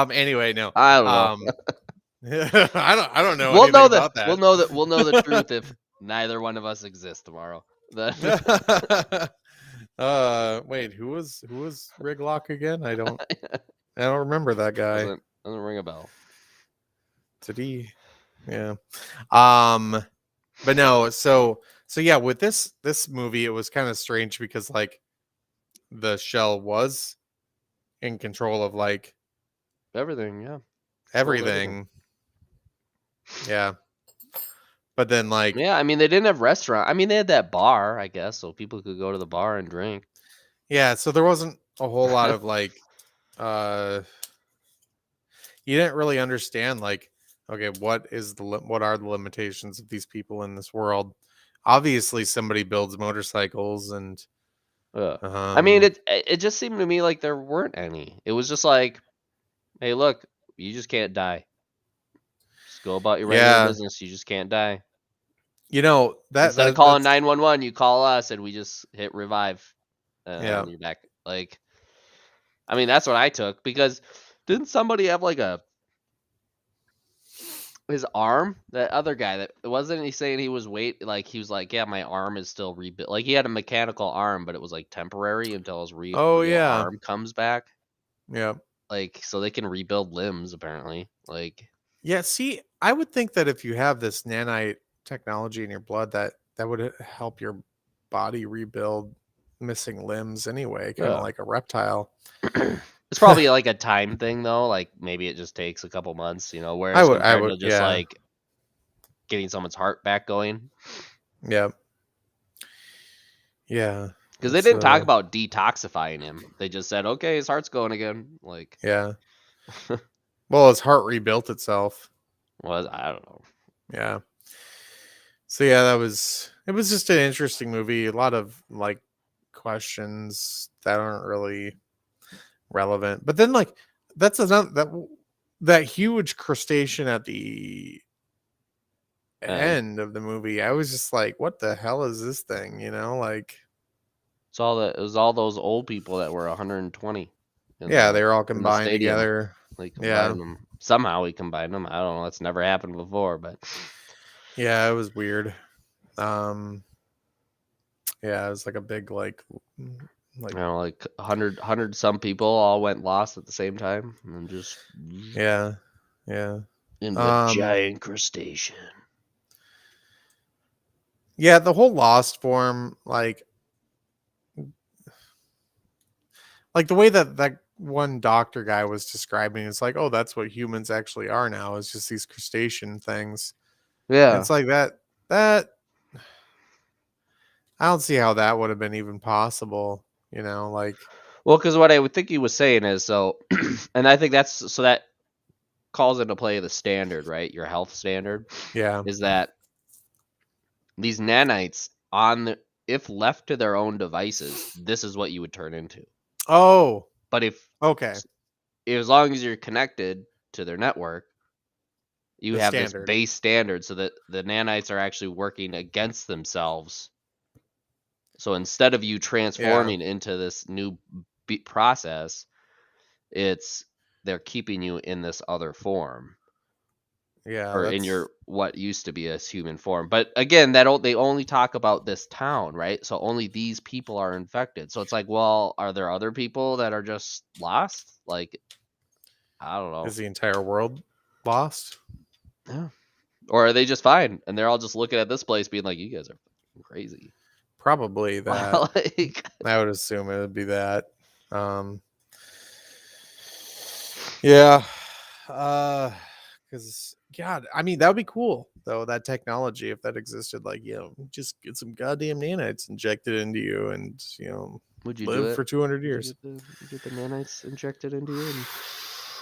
Speaker 1: Anyway, no.
Speaker 2: I don't know.
Speaker 1: I don't know
Speaker 2: We'll
Speaker 1: anything
Speaker 2: know
Speaker 1: about
Speaker 2: We'll
Speaker 1: that.
Speaker 2: know the truth if neither one of us exists tomorrow. Then
Speaker 1: Wait, who was Riglock again? I don't remember that guy.
Speaker 2: doesn't ring a bell.
Speaker 1: Did he? Yeah. But no, so yeah, with this movie, it was kind of strange because like the shell was in control of like
Speaker 2: Everything, yeah.
Speaker 1: everything. Yeah. But then like
Speaker 2: Yeah, I mean they didn't have restaurant. I mean they had that bar, I guess, so people could go to the bar and drink.
Speaker 1: yeah, so there wasn't a whole lot of like you didn't really understand like okay, what are the limitations of these people in this world? Obviously somebody builds motorcycles and
Speaker 2: I mean it just seemed to me like there weren't any. It was just like, hey, look, you just can't die. Just go about your regular
Speaker 1: yeah,
Speaker 2: business. You just can't die.
Speaker 1: you know
Speaker 2: Instead of calling
Speaker 1: that's
Speaker 2: 911, you call us and we just hit revive,
Speaker 1: yeah.
Speaker 2: and you're back. Like, I mean, that's what I took, because didn't somebody have like his arm? That other guy, that wasn't he saying he was he was like, yeah, my arm is still rebuilt. Like he had a mechanical arm, but it was like temporary until his
Speaker 1: Oh
Speaker 2: real
Speaker 1: yeah.
Speaker 2: arm comes back.
Speaker 1: Yeah.
Speaker 2: Like, so they can rebuild limbs apparently. Like,
Speaker 1: Yeah, see, I would think that if you have this nanite technology in your blood that would help your body rebuild missing limbs anyway, kind of
Speaker 2: yeah.
Speaker 1: like a reptile.
Speaker 2: It's probably like a time thing though. Like maybe it just takes a couple months, whereas
Speaker 1: I
Speaker 2: compared
Speaker 1: would
Speaker 2: to just
Speaker 1: yeah.
Speaker 2: like getting someone's heart back going.
Speaker 1: Yeah. Yeah.
Speaker 2: Because they didn't talk about detoxifying him. They just said, okay, his heart's going again. Like,
Speaker 1: yeah. Well, his heart rebuilt itself.
Speaker 2: I don't know.
Speaker 1: Yeah. So yeah, it was just an interesting movie. A lot of like questions that aren't really relevant. But then, like, that's another that huge crustacean at the end of the movie. I was just like, what the hell is this thing? You know, like,
Speaker 2: it was all those old people that were 120.
Speaker 1: yeah, they were all
Speaker 2: in the
Speaker 1: combined
Speaker 2: stadium.
Speaker 1: together.
Speaker 2: They
Speaker 1: Yeah.
Speaker 2: combined them. Somehow we combined them. I don't know. That's never happened before, but
Speaker 1: Yeah, it was weird. Yeah, it was like a big like
Speaker 2: you know, like 100 some people all went lost at the same time and just
Speaker 1: yeah.
Speaker 2: into a giant crustacean.
Speaker 1: Yeah, the whole lost form, like the way that one doctor guy was describing, it's like, oh, that's what humans actually are now. It's just these crustacean things.
Speaker 2: Yeah.
Speaker 1: And it's like that I don't see how that would have been even possible, you know, like,
Speaker 2: Well, because what I would think he was saying is so, and I think that's so that calls into play the standard, right? Your health standard
Speaker 1: yeah.
Speaker 2: is that these nanites if left to their own devices, this is what you would turn into.
Speaker 1: Oh,
Speaker 2: But if
Speaker 1: okay.
Speaker 2: as long as you're connected to their network, you
Speaker 1: The
Speaker 2: have
Speaker 1: standard.
Speaker 2: this base standard so that the nanites are actually working against themselves. So instead of you transforming into this new process, they're keeping you in this other form.
Speaker 1: Yeah,
Speaker 2: Or in your what used to be a human form. But again, they only talk about this town, right? So only these people are infected. So it's like, well, are there other people that are just lost? Like, I don't know.
Speaker 1: Is the entire world lost?
Speaker 2: Yeah. Or are they just fine and they're all just looking at this place being like, you guys are crazy?
Speaker 1: Probably that.
Speaker 2: Like,
Speaker 1: I would assume it would be that. Yeah. Because God, I mean, that would be cool though. That technology, if that existed, like, just get some goddamn nanites injected into you, and
Speaker 2: would you do
Speaker 1: live
Speaker 2: it
Speaker 1: for 200
Speaker 2: Would
Speaker 1: years.
Speaker 2: you get the nanites injected into you?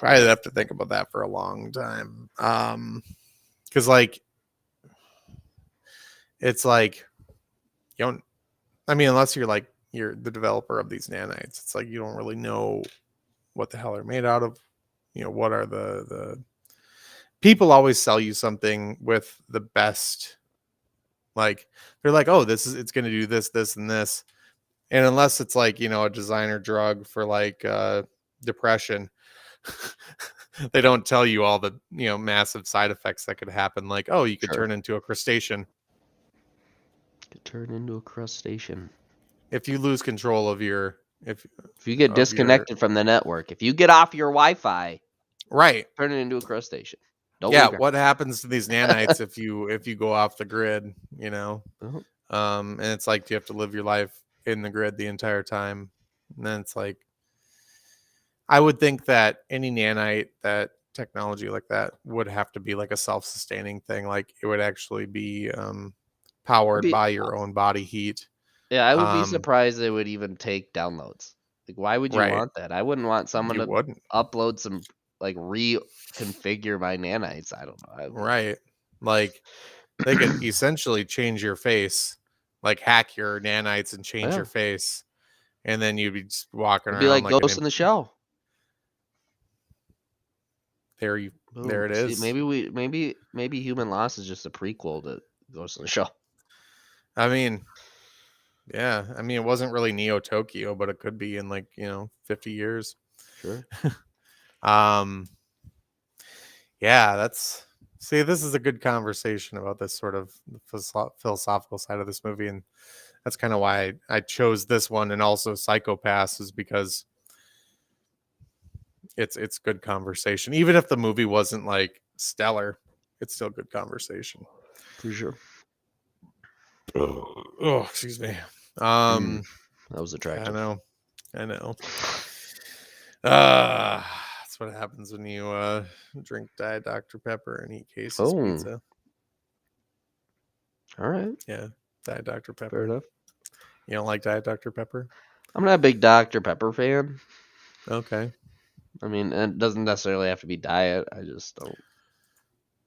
Speaker 1: I'd have to think about that for a long time. Because like, it's like, you don't. I mean, unless you're the developer of these nanites, it's like you don't really know what the hell they're made out of. What are the people always sell you something with the best, like, they're like, oh, it's going to do this, this, and this. And unless it's like, a designer drug for like depression, they don't tell you all the, massive side effects that could happen. Like, oh, you could turn into a crustacean.
Speaker 2: Could turn into a crustacean.
Speaker 1: If you lose control of if
Speaker 2: you get disconnected from the network, if you get off your Wi-Fi,
Speaker 1: right,
Speaker 2: turn it into a crustacean.
Speaker 1: What happens to these nanites if you go off the grid, and it's like, do you have to live your life in the grid the entire time? And then it's like, I would think that any nanite, that technology like that, would have to be like a self-sustaining thing. Like, it would actually be powered by your own body heat.
Speaker 2: Yeah, I would be surprised they would even take downloads. Like, why would you want that? I wouldn't want someone to upload some, like, reconfigure my nanites. I don't know.
Speaker 1: Right. Like, they could essentially change your face, like hack your nanites and change your face. And then you'd be just walking around.
Speaker 2: It'd be like Ghost in the Shell.
Speaker 1: There it is.
Speaker 2: See, maybe Human Loss is just a prequel to Ghost in the Shell.
Speaker 1: I mean, yeah. I mean, it wasn't really Neo Tokyo, but it could be in 50 years.
Speaker 2: Sure.
Speaker 1: Yeah, see, this is a good conversation about this sort of philosophical side of this movie, and that's kind of why I chose this one, and also Psycho-Pass, is because it's good conversation. Even if the movie wasn't like stellar, it's still good conversation.
Speaker 2: For sure.
Speaker 1: Oh, excuse me.
Speaker 2: That was attractive.
Speaker 1: I know. That's what happens when you drink Diet Dr. Pepper and eat Casey's pizza.
Speaker 2: All right.
Speaker 1: Yeah, Diet Dr. Pepper.
Speaker 2: Fair enough.
Speaker 1: You don't like Diet Dr. Pepper?
Speaker 2: I'm not a big Dr. Pepper fan.
Speaker 1: Okay.
Speaker 2: I mean, it doesn't necessarily have to be diet. I just don't.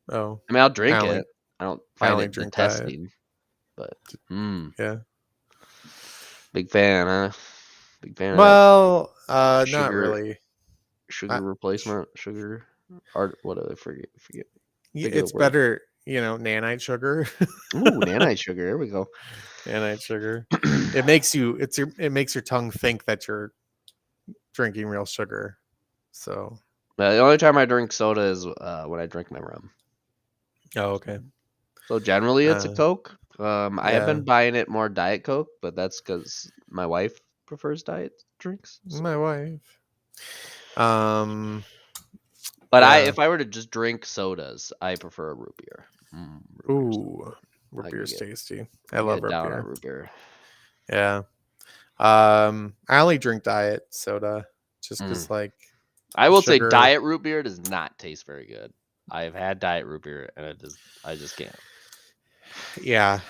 Speaker 1: Oh.
Speaker 2: I mean, I'll drink it. I don't find it
Speaker 1: drink
Speaker 2: testing. But
Speaker 1: yeah.
Speaker 2: Big fan, huh? Big fan of that
Speaker 1: Well, not
Speaker 2: sugar
Speaker 1: really.
Speaker 2: sugar replacement, sugar art. What do I forget? Think of
Speaker 1: It's
Speaker 2: the word.
Speaker 1: better, nanite sugar.
Speaker 2: Ooh, nanite sugar. There we go.
Speaker 1: Nanite sugar. It makes it makes your tongue think that you're drinking real sugar. So.
Speaker 2: The only time I drink soda is when I drink my rum.
Speaker 1: Oh, okay.
Speaker 2: So generally, it's a Coke. I have
Speaker 1: Yeah.
Speaker 2: been buying it more Diet Coke, but that's because my wife prefers diet drinks. So.
Speaker 1: My wife.
Speaker 2: But
Speaker 1: Yeah.
Speaker 2: if I were to just drink sodas, I prefer a root beer.
Speaker 1: Ooh, root beer's tasty. I love root beer.
Speaker 2: Root beer.
Speaker 1: Yeah. I only drink diet soda just because, like,
Speaker 2: I will say
Speaker 1: sugar.
Speaker 2: diet root beer does not taste very good. I've had diet root beer and I just can't.
Speaker 1: Yeah.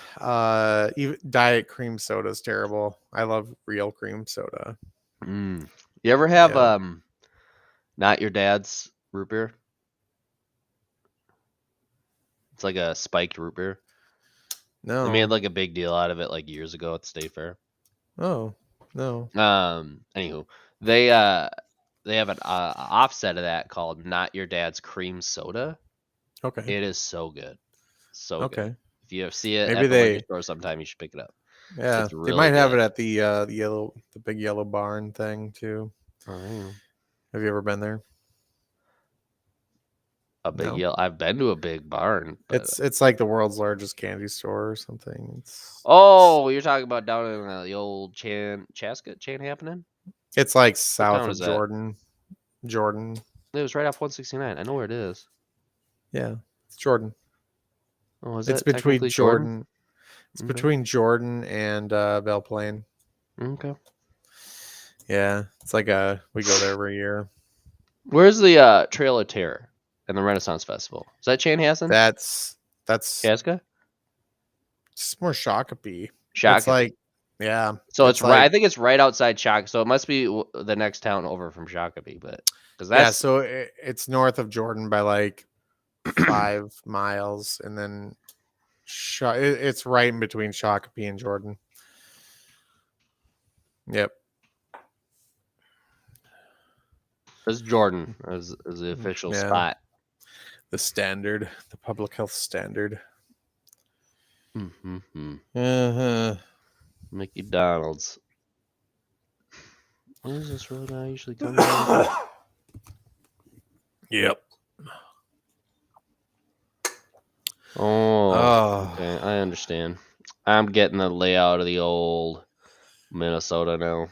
Speaker 1: Even diet cream soda is terrible. I love real cream soda.
Speaker 2: You ever have not your dad's root beer? It's like a spiked root beer.
Speaker 1: No.
Speaker 2: They made like a big deal out of it like years ago at the State Fair.
Speaker 1: Oh, no.
Speaker 2: Anywho, they have an offset of that called Not Your Dad's Cream Soda.
Speaker 1: Okay.
Speaker 2: It is so good. So
Speaker 1: okay.
Speaker 2: good. If you see it
Speaker 1: Maybe
Speaker 2: at the liquor store sometime, you should pick it up.
Speaker 1: Yeah,
Speaker 2: it's really
Speaker 1: they might have
Speaker 2: good.
Speaker 1: it at the big yellow barn thing too.
Speaker 2: Oh,
Speaker 1: Have you ever been there?
Speaker 2: a big yellow. I've been to a big barn. But...
Speaker 1: It's like the world's largest candy store or something.
Speaker 2: you're talking about down in the old Chaska chain happening?
Speaker 1: It's like south of Jordan. Jordan.
Speaker 2: It was right off 169. I know where it is.
Speaker 1: Yeah, it's Jordan.
Speaker 2: Oh, is
Speaker 1: it's
Speaker 2: that
Speaker 1: between
Speaker 2: Jordan?
Speaker 1: It's between Jordan and Belle Plaine.
Speaker 2: Okay.
Speaker 1: Yeah, it's like we go there every year.
Speaker 2: Where's the Trail of Terror and the Renaissance Festival? Is that Chanhassen?
Speaker 1: That's
Speaker 2: Chaska?
Speaker 1: It's more Shakopee.
Speaker 2: Shakopee.
Speaker 1: It's like, yeah.
Speaker 2: So it's right. I think it's right outside Shakopee. So it must be the next town over from Shakopee, but because that's
Speaker 1: yeah. So it's north of Jordan by like 5 miles, and then it's right in between Shakopee and Jordan. Yep.
Speaker 2: It's Jordan as the official spot.
Speaker 1: The standard, the public health standard.
Speaker 2: Mickey Donald's. When does this road now usually come down?
Speaker 1: Yep.
Speaker 2: Oh, okay. I understand. I'm getting the layout of the old Minnesota now.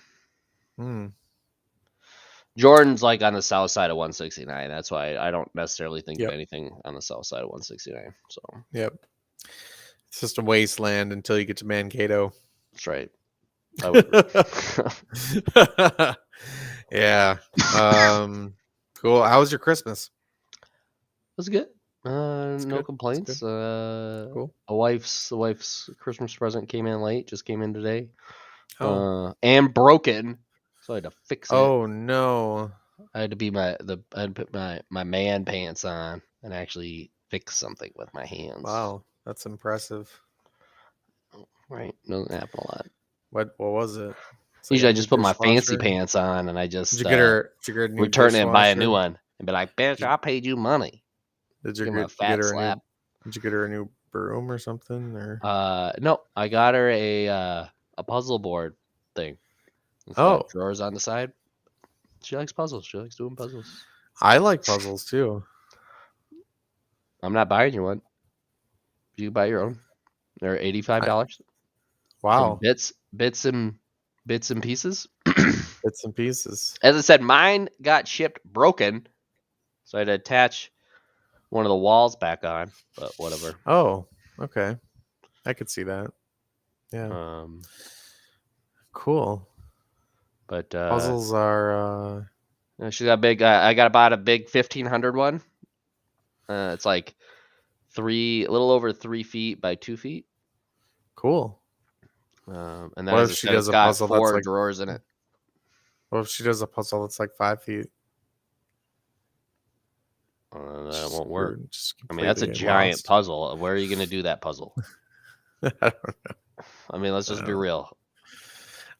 Speaker 2: Jordan's like on the south side of 169. That's why I don't necessarily think of anything on the south side of 169. So
Speaker 1: yep, it's just a wasteland until you get to Mankato.
Speaker 2: That's right.
Speaker 1: Yeah. Cool. How was your Christmas?
Speaker 2: It was good. No complaints.
Speaker 1: Cool.
Speaker 2: The wife's Christmas present came in late. Just came in today. And broken. So I had to fix it.
Speaker 1: Oh no!
Speaker 2: I had to put my man pants on and actually fix something with my hands.
Speaker 1: Wow, that's impressive.
Speaker 2: Right, doesn't happen a lot.
Speaker 1: What was it?
Speaker 2: Usually I just put my fancy pants on and I just
Speaker 1: did you get her a new
Speaker 2: return it and buy a new one and be like, bitch, I paid you money.
Speaker 1: Did you get her a new broom or something? Or
Speaker 2: no, I got her a puzzle board thing. Drawers on the side. She likes puzzles. She likes doing puzzles.
Speaker 1: I like puzzles too.
Speaker 2: I'm not buying you one. You buy your own. They're $85.
Speaker 1: Wow.
Speaker 2: Bits and pieces.
Speaker 1: Bits and pieces.
Speaker 2: As I said, mine got shipped broken, so I had to attach one of the walls back on. But whatever.
Speaker 1: Oh, okay. I could see that. Yeah. Cool.
Speaker 2: But
Speaker 1: puzzles are.
Speaker 2: She got big. I got about a big 1500 one. It's like a little over 3 feet by 2 feet.
Speaker 1: Cool.
Speaker 2: And then what if she does a puzzle 4 that's drawers in it?
Speaker 1: What if she does a puzzle that's like 5 feet?
Speaker 2: That won't work. I mean, that's a giant puzzle. Where are you going to do that puzzle?
Speaker 1: I don't know.
Speaker 2: I mean, let's just be real.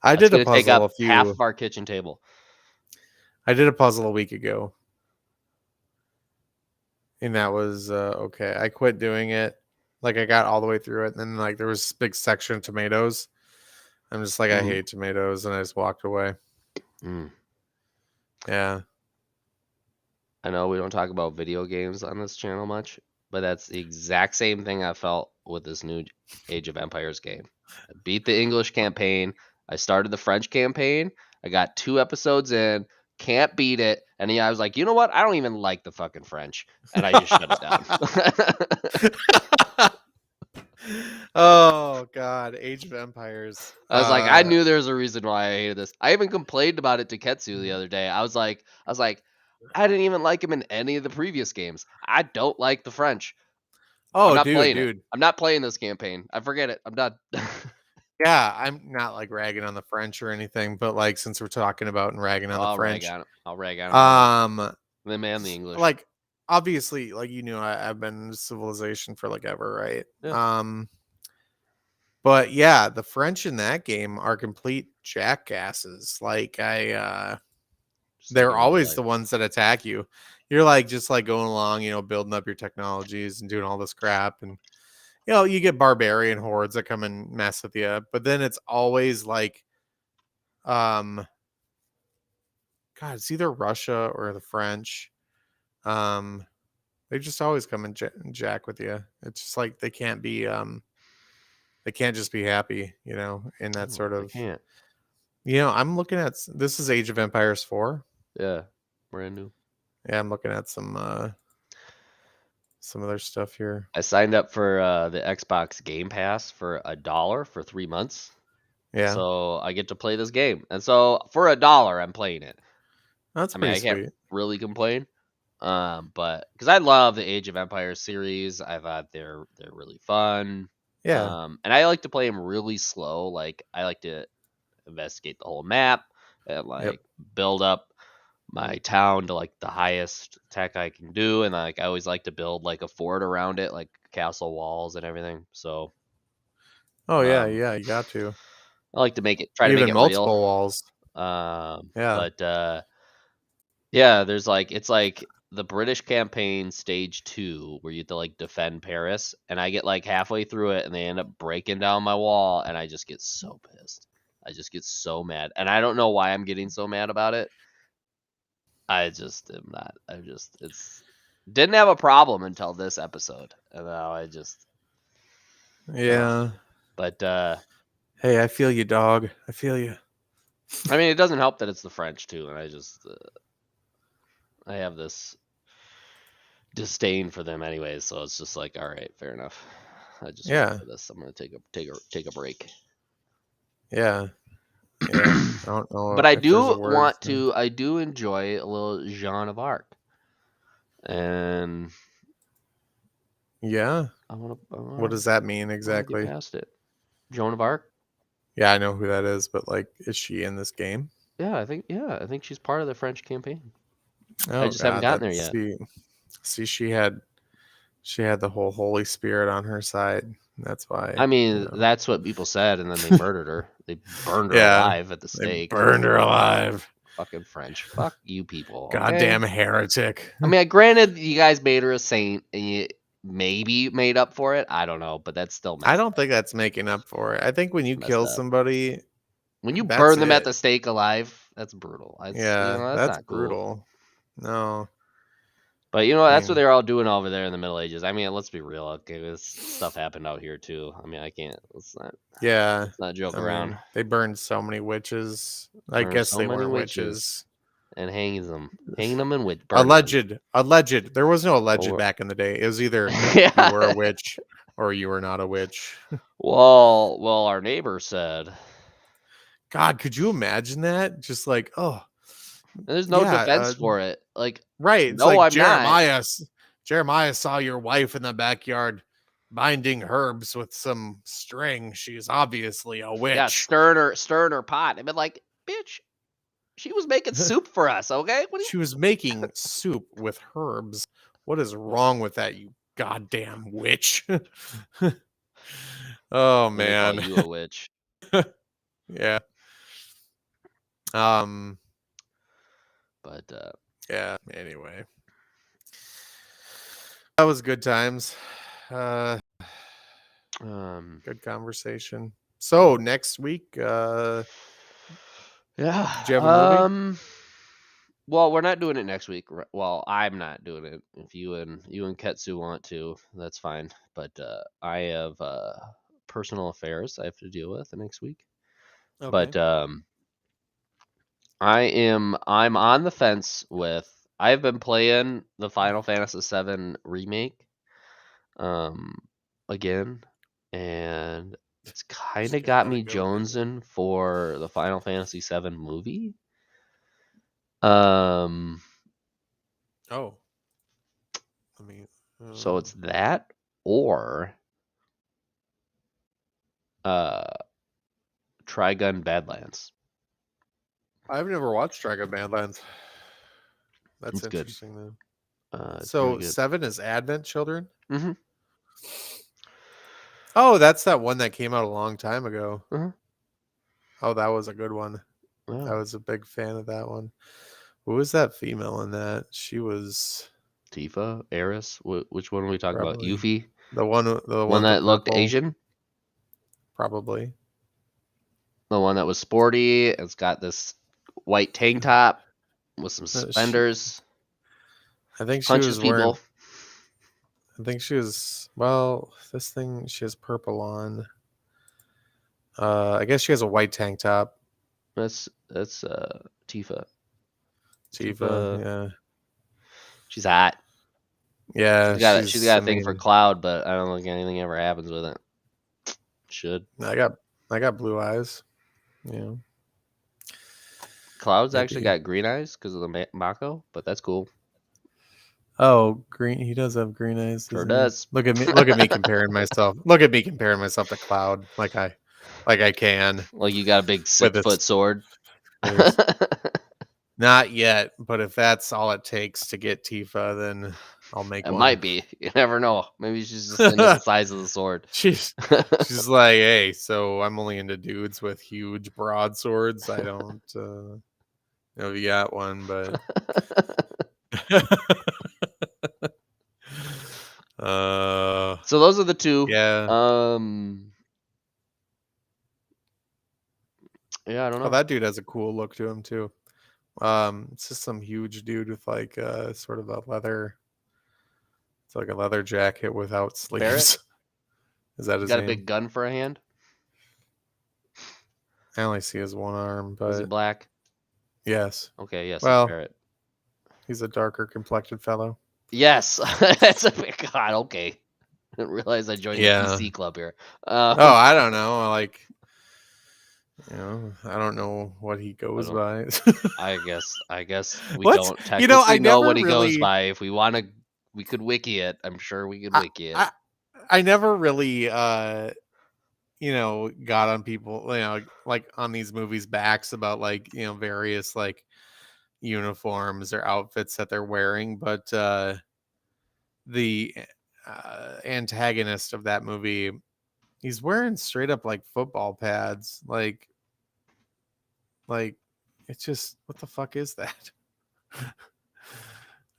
Speaker 1: I
Speaker 2: That's
Speaker 1: did a
Speaker 2: gonna take
Speaker 1: puzzle
Speaker 2: up half of our kitchen table.
Speaker 1: I did a puzzle a week ago, and that was okay. I quit doing it. Like I got all the way through it, and then like there was this big section of tomatoes. I'm just like, I hate tomatoes, and I just walked away. Yeah.
Speaker 2: I know we don't talk about video games on this channel much, but that's the exact same thing I felt with this new Age of Empires game. I beat the English campaign. I started the French campaign. I got 2 episodes in, can't beat it. And I was like, you know what? I don't even like the fucking French. And I just shut it down.
Speaker 1: Oh God, Age of Empires.
Speaker 2: I was like, I knew there was a reason why I hated this. I even complained about it to Ketsu the other day. I was like, I didn't even like him in any of the previous games. I don't like the French. I'm not playing it. I'm not playing this campaign. I forget it. I'm done.
Speaker 1: Yeah, I'm not like ragging on the French or anything, but like since we're talking about and ragging on the French,
Speaker 2: I'll rag on them. Them and the English.
Speaker 1: Like obviously, like I've been in civilization for like ever, right?
Speaker 2: Yeah.
Speaker 1: But yeah, the French in that game are complete jackasses. Like they're always the ones that attack you. You're like just like going along, building up your technologies and doing all this crap, and you get barbarian hordes that come and mess with you. But then it's always like, God, it's either Russia or the French. They just always come and jack with you. It's just like they can't just be happy, in that sort of.
Speaker 2: They can't.
Speaker 1: I'm looking at this is Age of Empires 4.
Speaker 2: Yeah, brand new.
Speaker 1: Yeah, I'm looking at some other stuff here.
Speaker 2: I signed up for the Xbox Game Pass for $1 for 3 months.
Speaker 1: Yeah.
Speaker 2: So I get to play this game, and so for $1, I'm playing it.
Speaker 1: That's pretty sweet.
Speaker 2: I can't really complain. But because I love the Age of Empires series, I thought they're really fun.
Speaker 1: Yeah.
Speaker 2: And I like to play them really slow. Like I like to investigate the whole map and like build up my town to like the highest tech I can do, and like I always like to build like a fort around it, like castle walls and everything. So
Speaker 1: yeah, you got to.
Speaker 2: I like to try to make it
Speaker 1: multiple
Speaker 2: real.
Speaker 1: walls.
Speaker 2: But yeah, there's like it's like the British campaign stage 2 where you have to like defend Paris, and I get like halfway through it and they end up breaking down my wall, and I just get so pissed. I just get so mad, and I don't know why I'm getting so mad about it. I just am not. It's didn't have a problem until this episode, and now I just.
Speaker 1: Yeah.
Speaker 2: But
Speaker 1: hey, I feel you, dog. I feel you.
Speaker 2: I mean, it doesn't help that it's the French too, and I just I have this disdain for them anyways, so it's just like, all right, fair enough. I just wait for this. I'm gonna take a break.
Speaker 1: Yeah. I don't know.
Speaker 2: But I do enjoy a little Joan of Arc. And
Speaker 1: yeah. What does that mean exactly?
Speaker 2: Get past it. Joan of Arc?
Speaker 1: Yeah, I know who that is, but like, is she in this game?
Speaker 2: Yeah, I think she's part of the French campaign.
Speaker 1: Oh,
Speaker 2: I just haven't gotten there yet.
Speaker 1: See, she had the whole Holy Spirit on her side. That's why.
Speaker 2: I mean, that's what people said, and then they murdered her. They burned her alive at the stake.
Speaker 1: They burned her alive.
Speaker 2: Fucking French. Fuck you people.
Speaker 1: Goddamn heretic.
Speaker 2: I mean, granted, you guys made her a saint, and you maybe made up for it. I don't know, but that's still.
Speaker 1: I don't think that's making up for it. I think when you kill somebody,
Speaker 2: when you burn them at the stake alive, that's brutal.
Speaker 1: That's not brutal. Cool. No.
Speaker 2: But that's what they're all doing over there in the Middle Ages. I mean, let's be real. Okay, this stuff happened out here too. I mean, I can't. Let's not joke around.
Speaker 1: They burned so many witches. I guess they were witches.
Speaker 2: And hanging them and witch.
Speaker 1: Alleged. There was no alleged back in the day. It was either you were a witch or you were not a witch.
Speaker 2: Well, our neighbor said.
Speaker 1: God, could you imagine that? Just like, oh.
Speaker 2: There's no defense for it. Like,
Speaker 1: right. It's no, like Jeremiah. Jeremiah saw your wife in the backyard binding herbs with some string. She's obviously a witch.
Speaker 2: Yeah, stirring her pot. I've been like, bitch, she was making soup for us, okay?
Speaker 1: She was making soup with herbs. What is wrong with that, you goddamn witch? Oh man.
Speaker 2: Call you a witch.
Speaker 1: Yeah.
Speaker 2: But
Speaker 1: Yeah. Anyway, that was good times. Good conversation. So next week,
Speaker 2: yeah.
Speaker 1: did you have a movie?
Speaker 2: Well, we're not doing it next week. Well, I'm not doing it. If you and Ketsu want to, that's fine. But I have personal affairs I have to deal with the next week.
Speaker 1: Okay.
Speaker 2: But I'm on the fence with. I've been playing the Final Fantasy VII remake again, and it's kind of
Speaker 1: Just
Speaker 2: got
Speaker 1: gotta
Speaker 2: me
Speaker 1: go do it.
Speaker 2: jonesing for the Final Fantasy VII movie. Um,
Speaker 1: Oh, I mean,
Speaker 2: so it's that or uh Trigun Badlands.
Speaker 1: I've never watched Dragon Badlands. That's
Speaker 2: It's good.
Speaker 1: interesting, though.
Speaker 2: It's really
Speaker 1: So
Speaker 2: good.
Speaker 1: 7 is Advent Children.
Speaker 2: Mm-hmm.
Speaker 1: Oh, that's that one that came out a long time ago.
Speaker 2: Uh-huh.
Speaker 1: Oh, that was a good one. I
Speaker 2: Yeah.
Speaker 1: was a big fan of that one. Who was that female in that? She was
Speaker 2: Tifa, Eris. Which one are we talking about?
Speaker 1: probably
Speaker 2: Yuffie,
Speaker 1: the one
Speaker 2: one
Speaker 1: with the
Speaker 2: that looked
Speaker 1: purple.
Speaker 2: Asian,
Speaker 1: Probably.
Speaker 2: the one that was sporty. It's got this white tank top with some
Speaker 1: She,
Speaker 2: suspenders.
Speaker 1: I think she
Speaker 2: Punches
Speaker 1: was wearing.
Speaker 2: people.
Speaker 1: I think she was. Well, this thing she has purple on. I guess she has a white tank top.
Speaker 2: That's Tifa.
Speaker 1: Tifa,
Speaker 2: Tifa.
Speaker 1: yeah,
Speaker 2: She's hot.
Speaker 1: yeah.
Speaker 2: She's
Speaker 1: She's.
Speaker 2: got
Speaker 1: I
Speaker 2: a thing for
Speaker 1: mean,
Speaker 2: Cloud, but I don't think anything ever happens with it. Should.
Speaker 1: I got blue eyes. You know,
Speaker 2: Cloud's actually
Speaker 1: maybe.
Speaker 2: got green eyes because of the Mako, but that's cool.
Speaker 1: Oh, green. He does have green eyes,
Speaker 2: Sure
Speaker 1: doesn't he?
Speaker 2: does.
Speaker 1: Look at me. Look at me comparing myself. Look at me comparing myself to Cloud, like I can
Speaker 2: Like you got a big
Speaker 1: with
Speaker 2: 6-foot
Speaker 1: this
Speaker 2: sword.
Speaker 1: face. Not yet, but if that's all it takes to get Tifa, then I'll make
Speaker 2: It
Speaker 1: one.
Speaker 2: might be. You never know. Maybe she's just into the size of the sword.
Speaker 1: She's like, hey, so I'm only into dudes with huge broadswords. I don't know if you got one, but
Speaker 2: So those are the two.
Speaker 1: yeah.
Speaker 2: Yeah, I don't
Speaker 1: Oh,
Speaker 2: know.
Speaker 1: that dude has a cool look to him too. It's just some huge dude with like sort of a leather. It's like a leather jacket without
Speaker 2: Barrett?
Speaker 1: sleeves. Is that
Speaker 2: He's
Speaker 1: his
Speaker 2: got a
Speaker 1: name?
Speaker 2: big gun for a hand.
Speaker 1: I only see his one arm,
Speaker 2: Is he
Speaker 1: but
Speaker 2: black?
Speaker 1: yes.
Speaker 2: Okay, yes, it's
Speaker 1: Well,
Speaker 2: Barrett.
Speaker 1: he's a darker complected fellow.
Speaker 2: Yes, that's a big God. Okay, I didn't realize I joined the
Speaker 1: Yeah.
Speaker 2: PC club here.
Speaker 1: Oh, I don't know. Like, I don't know what he goes by.
Speaker 2: I guess we
Speaker 1: What?
Speaker 2: don't
Speaker 1: I
Speaker 2: technically know
Speaker 1: never
Speaker 2: what he goes
Speaker 1: really.
Speaker 2: by. If we want to, we could wiki it. I'm sure we could
Speaker 1: I,
Speaker 2: wiki it.
Speaker 1: I never really got on people, like on these movies' backs about like, various like uniforms or outfits that they're wearing, but the antagonist of that movie, he's wearing straight up like football pads, like it's just, what the fuck is that?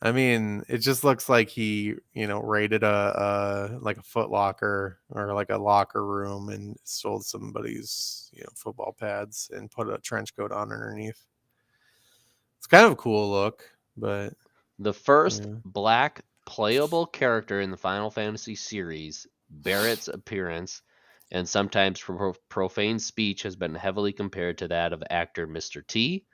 Speaker 1: I mean, it just looks like he, raided a like a Foot Locker or like a locker room and stole somebody's, football pads and put a trench coat on underneath. It's kind of a cool look, but
Speaker 2: The first
Speaker 1: yeah.
Speaker 2: black playable character in the Final Fantasy series, Barrett's appearance and sometimes profane speech has been heavily compared to that of actor Mr. T.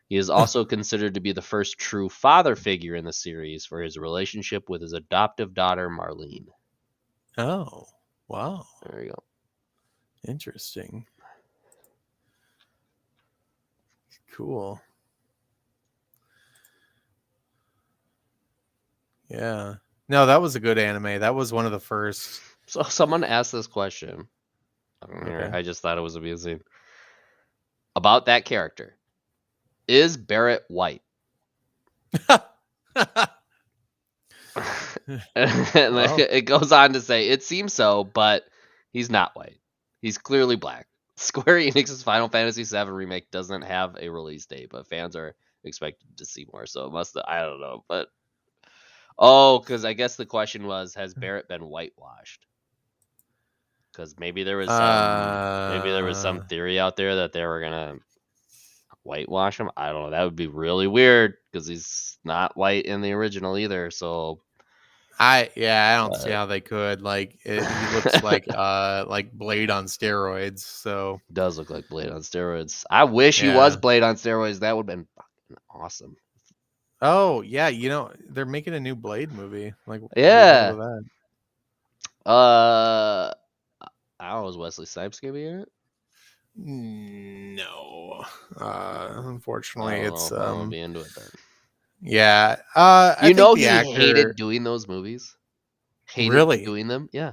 Speaker 2: He is also considered to be the first true father figure in the series for his relationship with his adoptive daughter, Marlene.
Speaker 1: Oh, wow.
Speaker 2: There you go.
Speaker 1: Interesting. Cool. Yeah. No, that was a good anime. That was one of the first.
Speaker 2: So someone asked this question.
Speaker 1: Okay.
Speaker 2: I just thought it was amazing. About that character. Is Barrett white? And
Speaker 1: Well,
Speaker 2: it goes on to say, it seems so, but he's not white. He's clearly black. Square Enix's Final Fantasy VII remake doesn't have a release date, but fans are expected to see more. So it must. I don't know, but because I guess the question was, has Barrett been whitewashed? Because maybe there was some theory out there that they were gonna whitewash him. I don't know. That would be really weird because he's not white in the original either. So
Speaker 1: I don't see how they could. Like he looks like Blade on steroids. So
Speaker 2: does look like Blade on steroids. I wish he was Blade on steroids. That would have been fucking awesome.
Speaker 1: Oh yeah, they're making a new Blade movie. Like
Speaker 2: yeah,
Speaker 1: that.
Speaker 2: I don't know. Is Wesley Snipes gonna be in it?
Speaker 1: No, unfortunately,
Speaker 2: I don't
Speaker 1: it's
Speaker 2: know if I'm gonna be into it then.
Speaker 1: Yeah, I think the actor
Speaker 2: hated doing those movies.
Speaker 1: Really
Speaker 2: doing them. Yeah.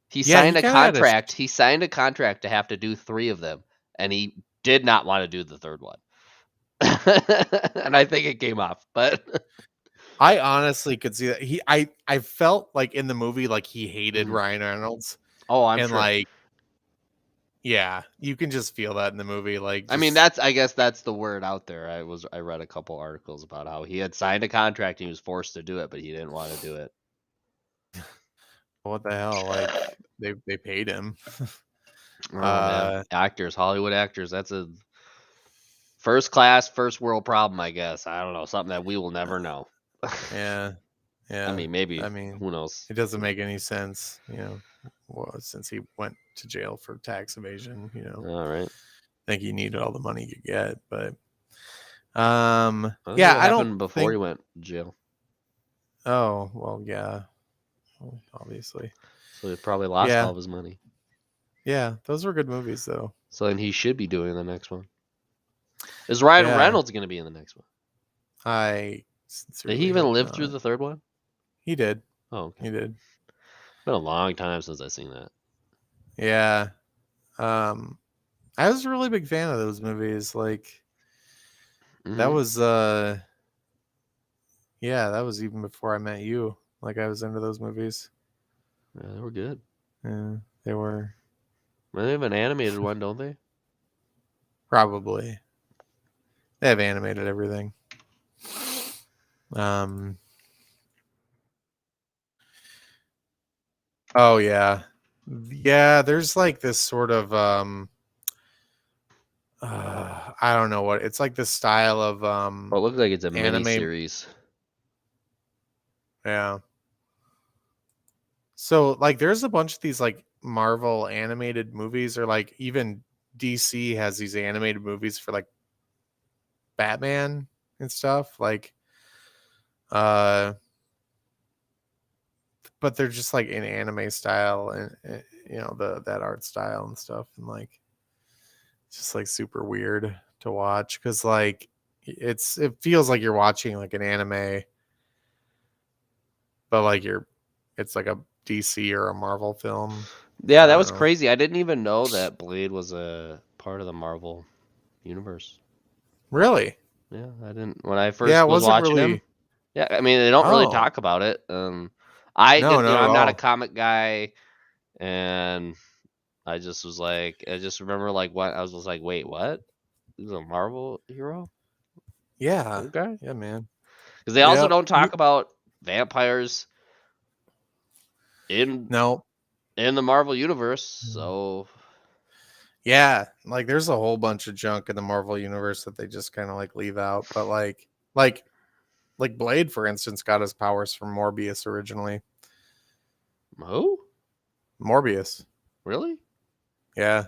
Speaker 2: He signed a contract. He signed a contract to have to do 3 of them, and he did not want to do the 3rd one. And I think it came off, but
Speaker 1: I honestly could see that. I felt like in the movie, like he hated Ryan Reynolds.
Speaker 2: Oh, I'm
Speaker 1: and
Speaker 2: sure.
Speaker 1: Like, yeah, you can just feel that in the movie. Like,
Speaker 2: I mean, I guess that's the word out there. I read a couple articles about how he had signed a contract and he was forced to do it, but he didn't want to do it.
Speaker 1: What the hell? Like, they paid him.
Speaker 2: Oh man, actors, Hollywood actors. That's a first class, first world problem, I guess. I don't know, something that we will never know.
Speaker 1: Yeah.
Speaker 2: I mean, maybe. Who knows?
Speaker 1: It doesn't make any sense, since he went to jail for tax evasion.
Speaker 2: All right.
Speaker 1: I think he needed all the money he could get, but
Speaker 2: yeah, I don't before he went to jail.
Speaker 1: Oh well, yeah, obviously.
Speaker 2: So he probably lost all of his money.
Speaker 1: Yeah, those were good movies, though.
Speaker 2: So then he should be doing the next one. Is Ryan Reynolds going to be in the next one? Did he even live through the 3rd one?
Speaker 1: He did.
Speaker 2: Oh, okay.
Speaker 1: He did.
Speaker 2: It's been a long time since I've seen that.
Speaker 1: Yeah. I was a really big fan of those movies. Like, that was that was even before I met you. Like, I was into those movies.
Speaker 2: Yeah, they were good.
Speaker 1: Yeah, they were.
Speaker 2: Well, they have an animated one, don't they?
Speaker 1: Probably. They have animated everything. Oh yeah. Yeah, there's like this sort of I don't know what it's like, this style of
Speaker 2: it looks like it's a mini series.
Speaker 1: Yeah. So like there's a bunch of these like Marvel animated movies, or like even DC has these animated movies for like Batman and stuff, like but they're just like in anime style, and that art style and stuff, and like it's just like super weird to watch because like it feels like you're watching like an anime, but like it's like a DC or a Marvel film.
Speaker 2: Yeah, that was crazy. I didn't even know that Blade was a part of the Marvel universe.
Speaker 1: Really?
Speaker 2: Yeah, I didn't when I first was watching him. Yeah, I mean they don't really talk about it. I'm not a comic guy, and I just was like, I just remember like what I was like, wait, what? He's a Marvel hero?
Speaker 1: Yeah.
Speaker 2: Okay.
Speaker 1: Yeah, man.
Speaker 2: Because they also don't talk about vampires in the Marvel universe, so
Speaker 1: yeah, like there's a whole bunch of junk in the Marvel universe that they just kind of like leave out. But like Blade, for instance, got his powers from Morbius originally.
Speaker 2: Who?
Speaker 1: Morbius.
Speaker 2: Really?
Speaker 1: Yeah.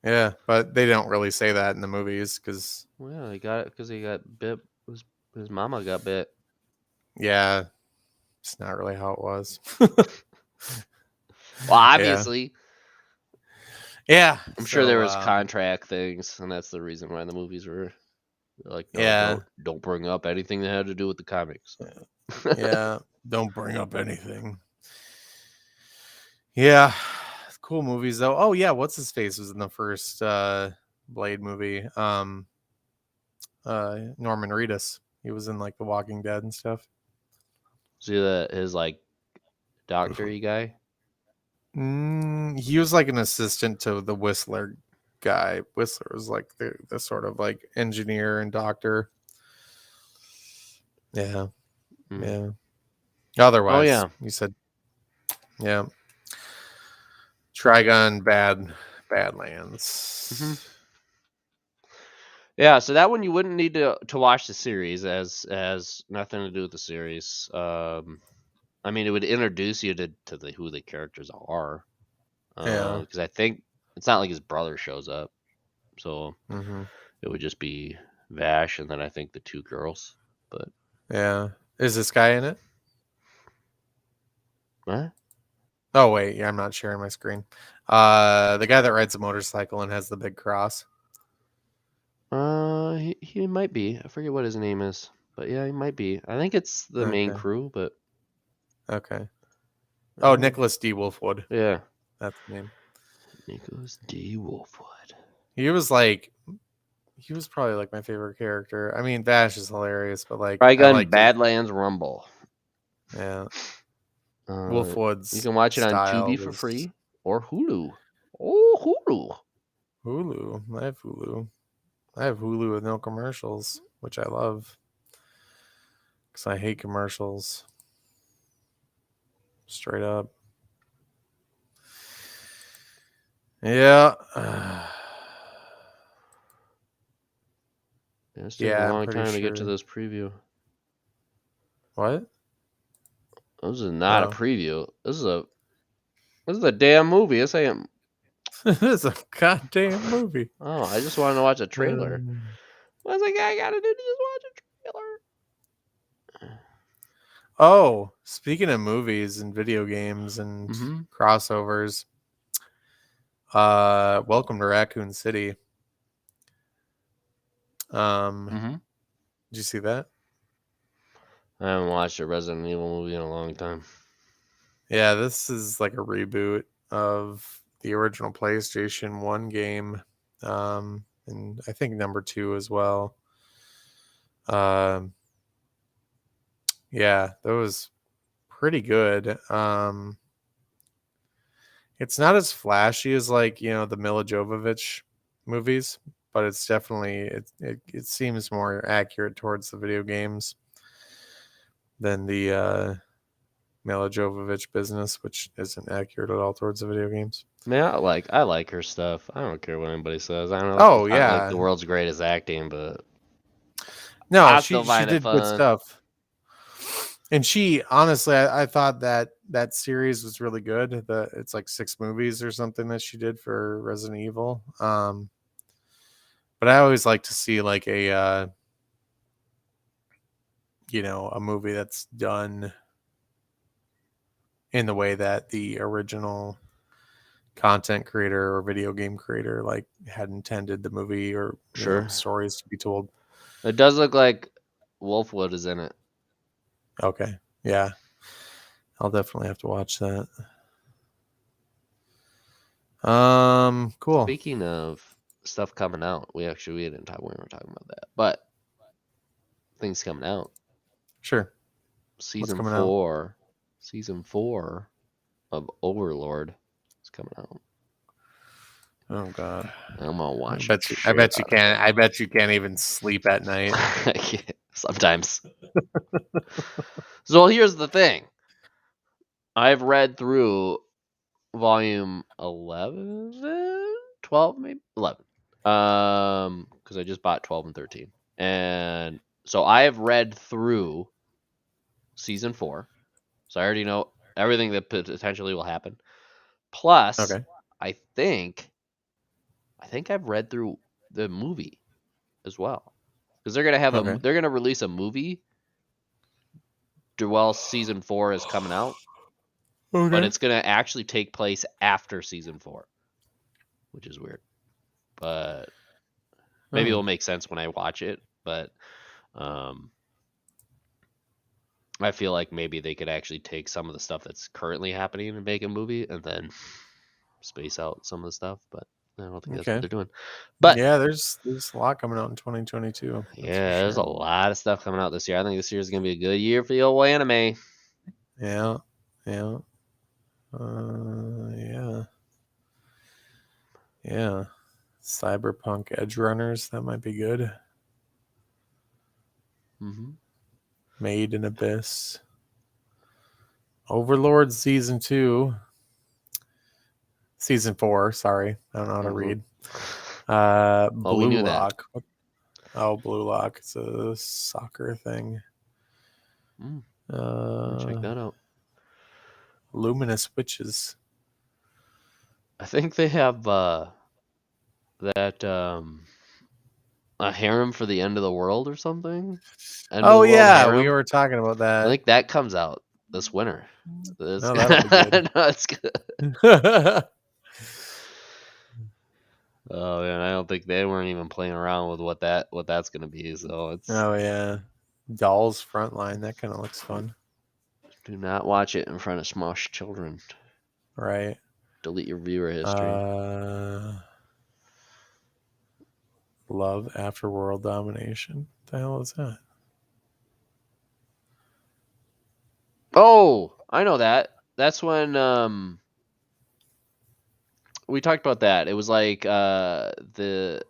Speaker 1: Yeah, but they don't really say that in the movies because.
Speaker 2: Well, he got it because he got bit. His mama got bit.
Speaker 1: Yeah, it's not really how it was.
Speaker 2: Well, obviously.
Speaker 1: Yeah,
Speaker 2: I'm sure there was contract things, and that's the reason why the movies were like, no, don't bring up anything that had to do with the comics.
Speaker 1: Yeah, don't bring up anything. Yeah, cool movies though. Oh yeah, what's his face was in the first Blade movie. Norman Reedus. He was in like The Walking Dead and stuff.
Speaker 2: See his like doctor-y guy?
Speaker 1: He was like an assistant to the Whistler guy. Whistler was like the sort of like engineer and doctor. Yeah. Yeah.
Speaker 2: Oh
Speaker 1: Otherwise,
Speaker 2: yeah.
Speaker 1: you said, yeah. Trigon, Badlands.
Speaker 2: Yeah, so that one you wouldn't need to watch the series, as nothing to do with the series. I mean, it would introduce you to who the characters are.
Speaker 1: Yeah.
Speaker 2: Because I think it's not like his brother shows up, so
Speaker 1: Mm-hmm.
Speaker 2: it would just be Vash and then I think the two girls. But
Speaker 1: Yeah. Is this guy in it?
Speaker 2: what?
Speaker 1: Oh wait, yeah, I'm not sharing my screen. The guy that rides a motorcycle and has the big cross.
Speaker 2: He might be. I forget what his name is, but yeah, he might be. I think it's the main
Speaker 1: Okay.
Speaker 2: crew, but
Speaker 1: Okay. Oh, Nicholas D. Wolfwood.
Speaker 2: yeah,
Speaker 1: That's the name.
Speaker 2: Nicholas D. Wolfwood.
Speaker 1: He was probably like my favorite character. I mean, Vash is hilarious, but like I
Speaker 2: Trigun
Speaker 1: liked his,
Speaker 2: Badlands Rumble.
Speaker 1: yeah.
Speaker 2: You
Speaker 1: Wolfwood's
Speaker 2: can watch it on
Speaker 1: style
Speaker 2: Tubi for
Speaker 1: was
Speaker 2: free or Hulu. Oh, Hulu.
Speaker 1: Hulu. I have Hulu. I have Hulu with no commercials, which I love because I hate commercials. Straight up. Yeah.
Speaker 2: Yeah, it's taking
Speaker 1: Yeah,
Speaker 2: a
Speaker 1: I'm
Speaker 2: long
Speaker 1: pretty
Speaker 2: time to get to
Speaker 1: sure.
Speaker 2: this preview.
Speaker 1: What?
Speaker 2: This is not a
Speaker 1: Oh.
Speaker 2: preview. This is a damn movie. This ain't.
Speaker 1: This is a goddamn movie.
Speaker 2: Oh, I just wanted to watch a trailer. What's a guy got to do to just watch a trailer?
Speaker 1: Oh, speaking of movies and video games and
Speaker 2: Mm-hmm.
Speaker 1: crossovers, Welcome to Raccoon City.
Speaker 2: Mm-hmm.
Speaker 1: Did you see that?
Speaker 2: I haven't watched a Resident Evil movie in a long time.
Speaker 1: Yeah, this is like a reboot of the original PlayStation 1 game. And I think number 2 as well. Yeah, that was pretty good. It's not as flashy as like, the Mila Jovovich movies, but it's definitely it seems more accurate towards the video games than the Mila Jovovich business, which isn't accurate at all towards the video games.
Speaker 2: Man, I like her stuff. I don't care what anybody says. I know
Speaker 1: Oh
Speaker 2: it's not like the
Speaker 1: yeah.
Speaker 2: world's greatest acting, but
Speaker 1: No,
Speaker 2: I
Speaker 1: she
Speaker 2: still
Speaker 1: she
Speaker 2: find it
Speaker 1: did good
Speaker 2: fun.
Speaker 1: stuff. And she honestly, I thought that series was really good. It's like 6 movies or something that she did for Resident Evil. But I always like to see like a a movie that's done in the way that the original content creator or video game creator like had intended the movie or
Speaker 2: Sure.
Speaker 1: stories to be told.
Speaker 2: It does look like Wolfwood is in it.
Speaker 1: Okay. Yeah. I'll definitely have to watch that. Cool.
Speaker 2: Speaking of stuff coming out, we didn't talk. We were talking about that, but things coming out.
Speaker 1: Sure. What's coming out?
Speaker 2: Season 4 of Overlord is coming out.
Speaker 1: Oh god.
Speaker 2: I'm gonna watch.
Speaker 1: I bet you can't. I bet you can't even sleep at night.
Speaker 2: Sometimes. So here's the thing. I've read through volume 11, 12, maybe 11. Because I just bought 12 and 13, and so I have read through season 4, so I already know everything that potentially will happen. Plus,
Speaker 1: Okay.
Speaker 2: I think I've read through the movie as well, because they're gonna release a movie while season 4 is coming out, but it's gonna actually take place after season 4, which is weird, but maybe it'll make sense when I watch it. But I feel like maybe they could actually take some of the stuff that's currently happening and make a movie, and then space out some of the stuff. But I don't think that's what they're doing. But
Speaker 1: yeah, there's a lot coming out in 2022.
Speaker 2: Yeah, there's a lot of stuff coming out this year. I think this year is gonna be a good year for the old anime.
Speaker 1: Yeah, yeah. Yeah. Yeah. Cyberpunk Edge Runners, that might be good.
Speaker 2: Mm-hmm.
Speaker 1: Made in Abyss. Overlord Season 2. Season 4, sorry. I don't know how to read.
Speaker 2: Oh, we
Speaker 1: Blue
Speaker 2: knew that.
Speaker 1: Lock. Oh, Blue Lock. It's a soccer thing.
Speaker 2: Check that out.
Speaker 1: Luminous Witches.
Speaker 2: I think they have that a harem for the end of the world or something. End of the world harem.
Speaker 1: We were talking about that.
Speaker 2: I think that comes out this winter.
Speaker 1: No, that'll be good.
Speaker 2: No, it's good. Oh man, I don't think they weren't even playing around with what that's gonna be. So it's.
Speaker 1: Oh yeah, Dolls Frontline. That kind of looks fun.
Speaker 2: Do not watch it in front of small children.
Speaker 1: Right.
Speaker 2: Delete your viewer history.
Speaker 1: Love After World Domination. What the hell is that?
Speaker 2: Oh, I know that. That's when we talked about that. It was like the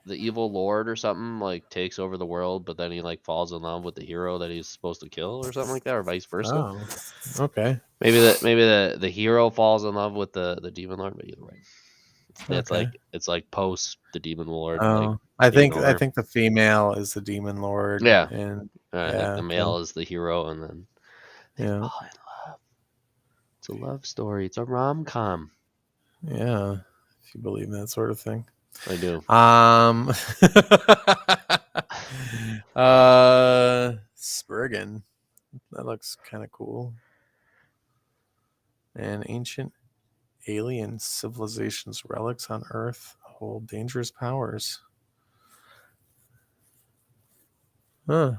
Speaker 2: evil lord or something like takes over the world, but then he like falls in love with the hero that he's supposed to kill or something like that, or vice versa.
Speaker 1: Oh, okay.
Speaker 2: Maybe the hero falls in love with the demon lord, but either way, it's like post the demon lord.
Speaker 1: Oh,
Speaker 2: like,
Speaker 1: I think the female is the demon lord.
Speaker 2: Yeah,
Speaker 1: and
Speaker 2: I think the male is the hero, and then they fall in love. It's a love story. It's a rom-com.
Speaker 1: Yeah, if you believe in that sort of thing.
Speaker 2: I do.
Speaker 1: Spriggan. That looks kind of cool. And ancient alien civilizations relics on Earth hold dangerous powers. Huh.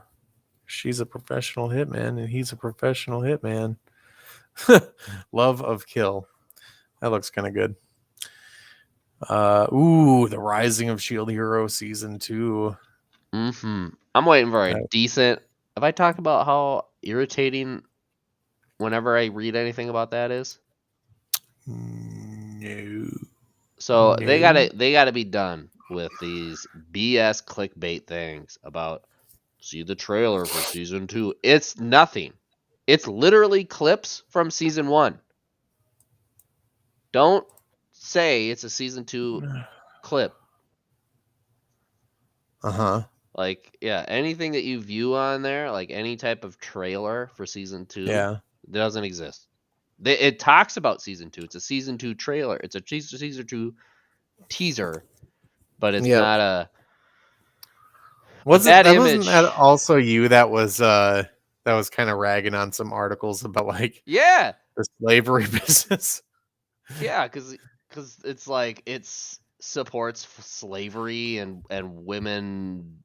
Speaker 1: She's a professional hitman and he's a professional hitman. Love of Kill. That looks kind of good. The Rising of Shield Hero Season 2.
Speaker 2: Mm-hmm. I'm waiting for a decent. Have I talked about how irritating whenever I read anything about that is?
Speaker 1: No.
Speaker 2: So they gotta be done with these BS clickbait things about see the trailer for season 2. It's nothing. It's literally clips from season 1. Don't say it's a season 2 clip.
Speaker 1: Uh-huh.
Speaker 2: Like, yeah, anything that you view on there, like any type of trailer for season 2, doesn't exist. It talks about season 2. It's a season 2 trailer. It's a season 2 teaser, but it's not a.
Speaker 1: Wasn't that also you that was kind of ragging on some articles about like the slavery business?
Speaker 2: Yeah, because it's like it's supports slavery and women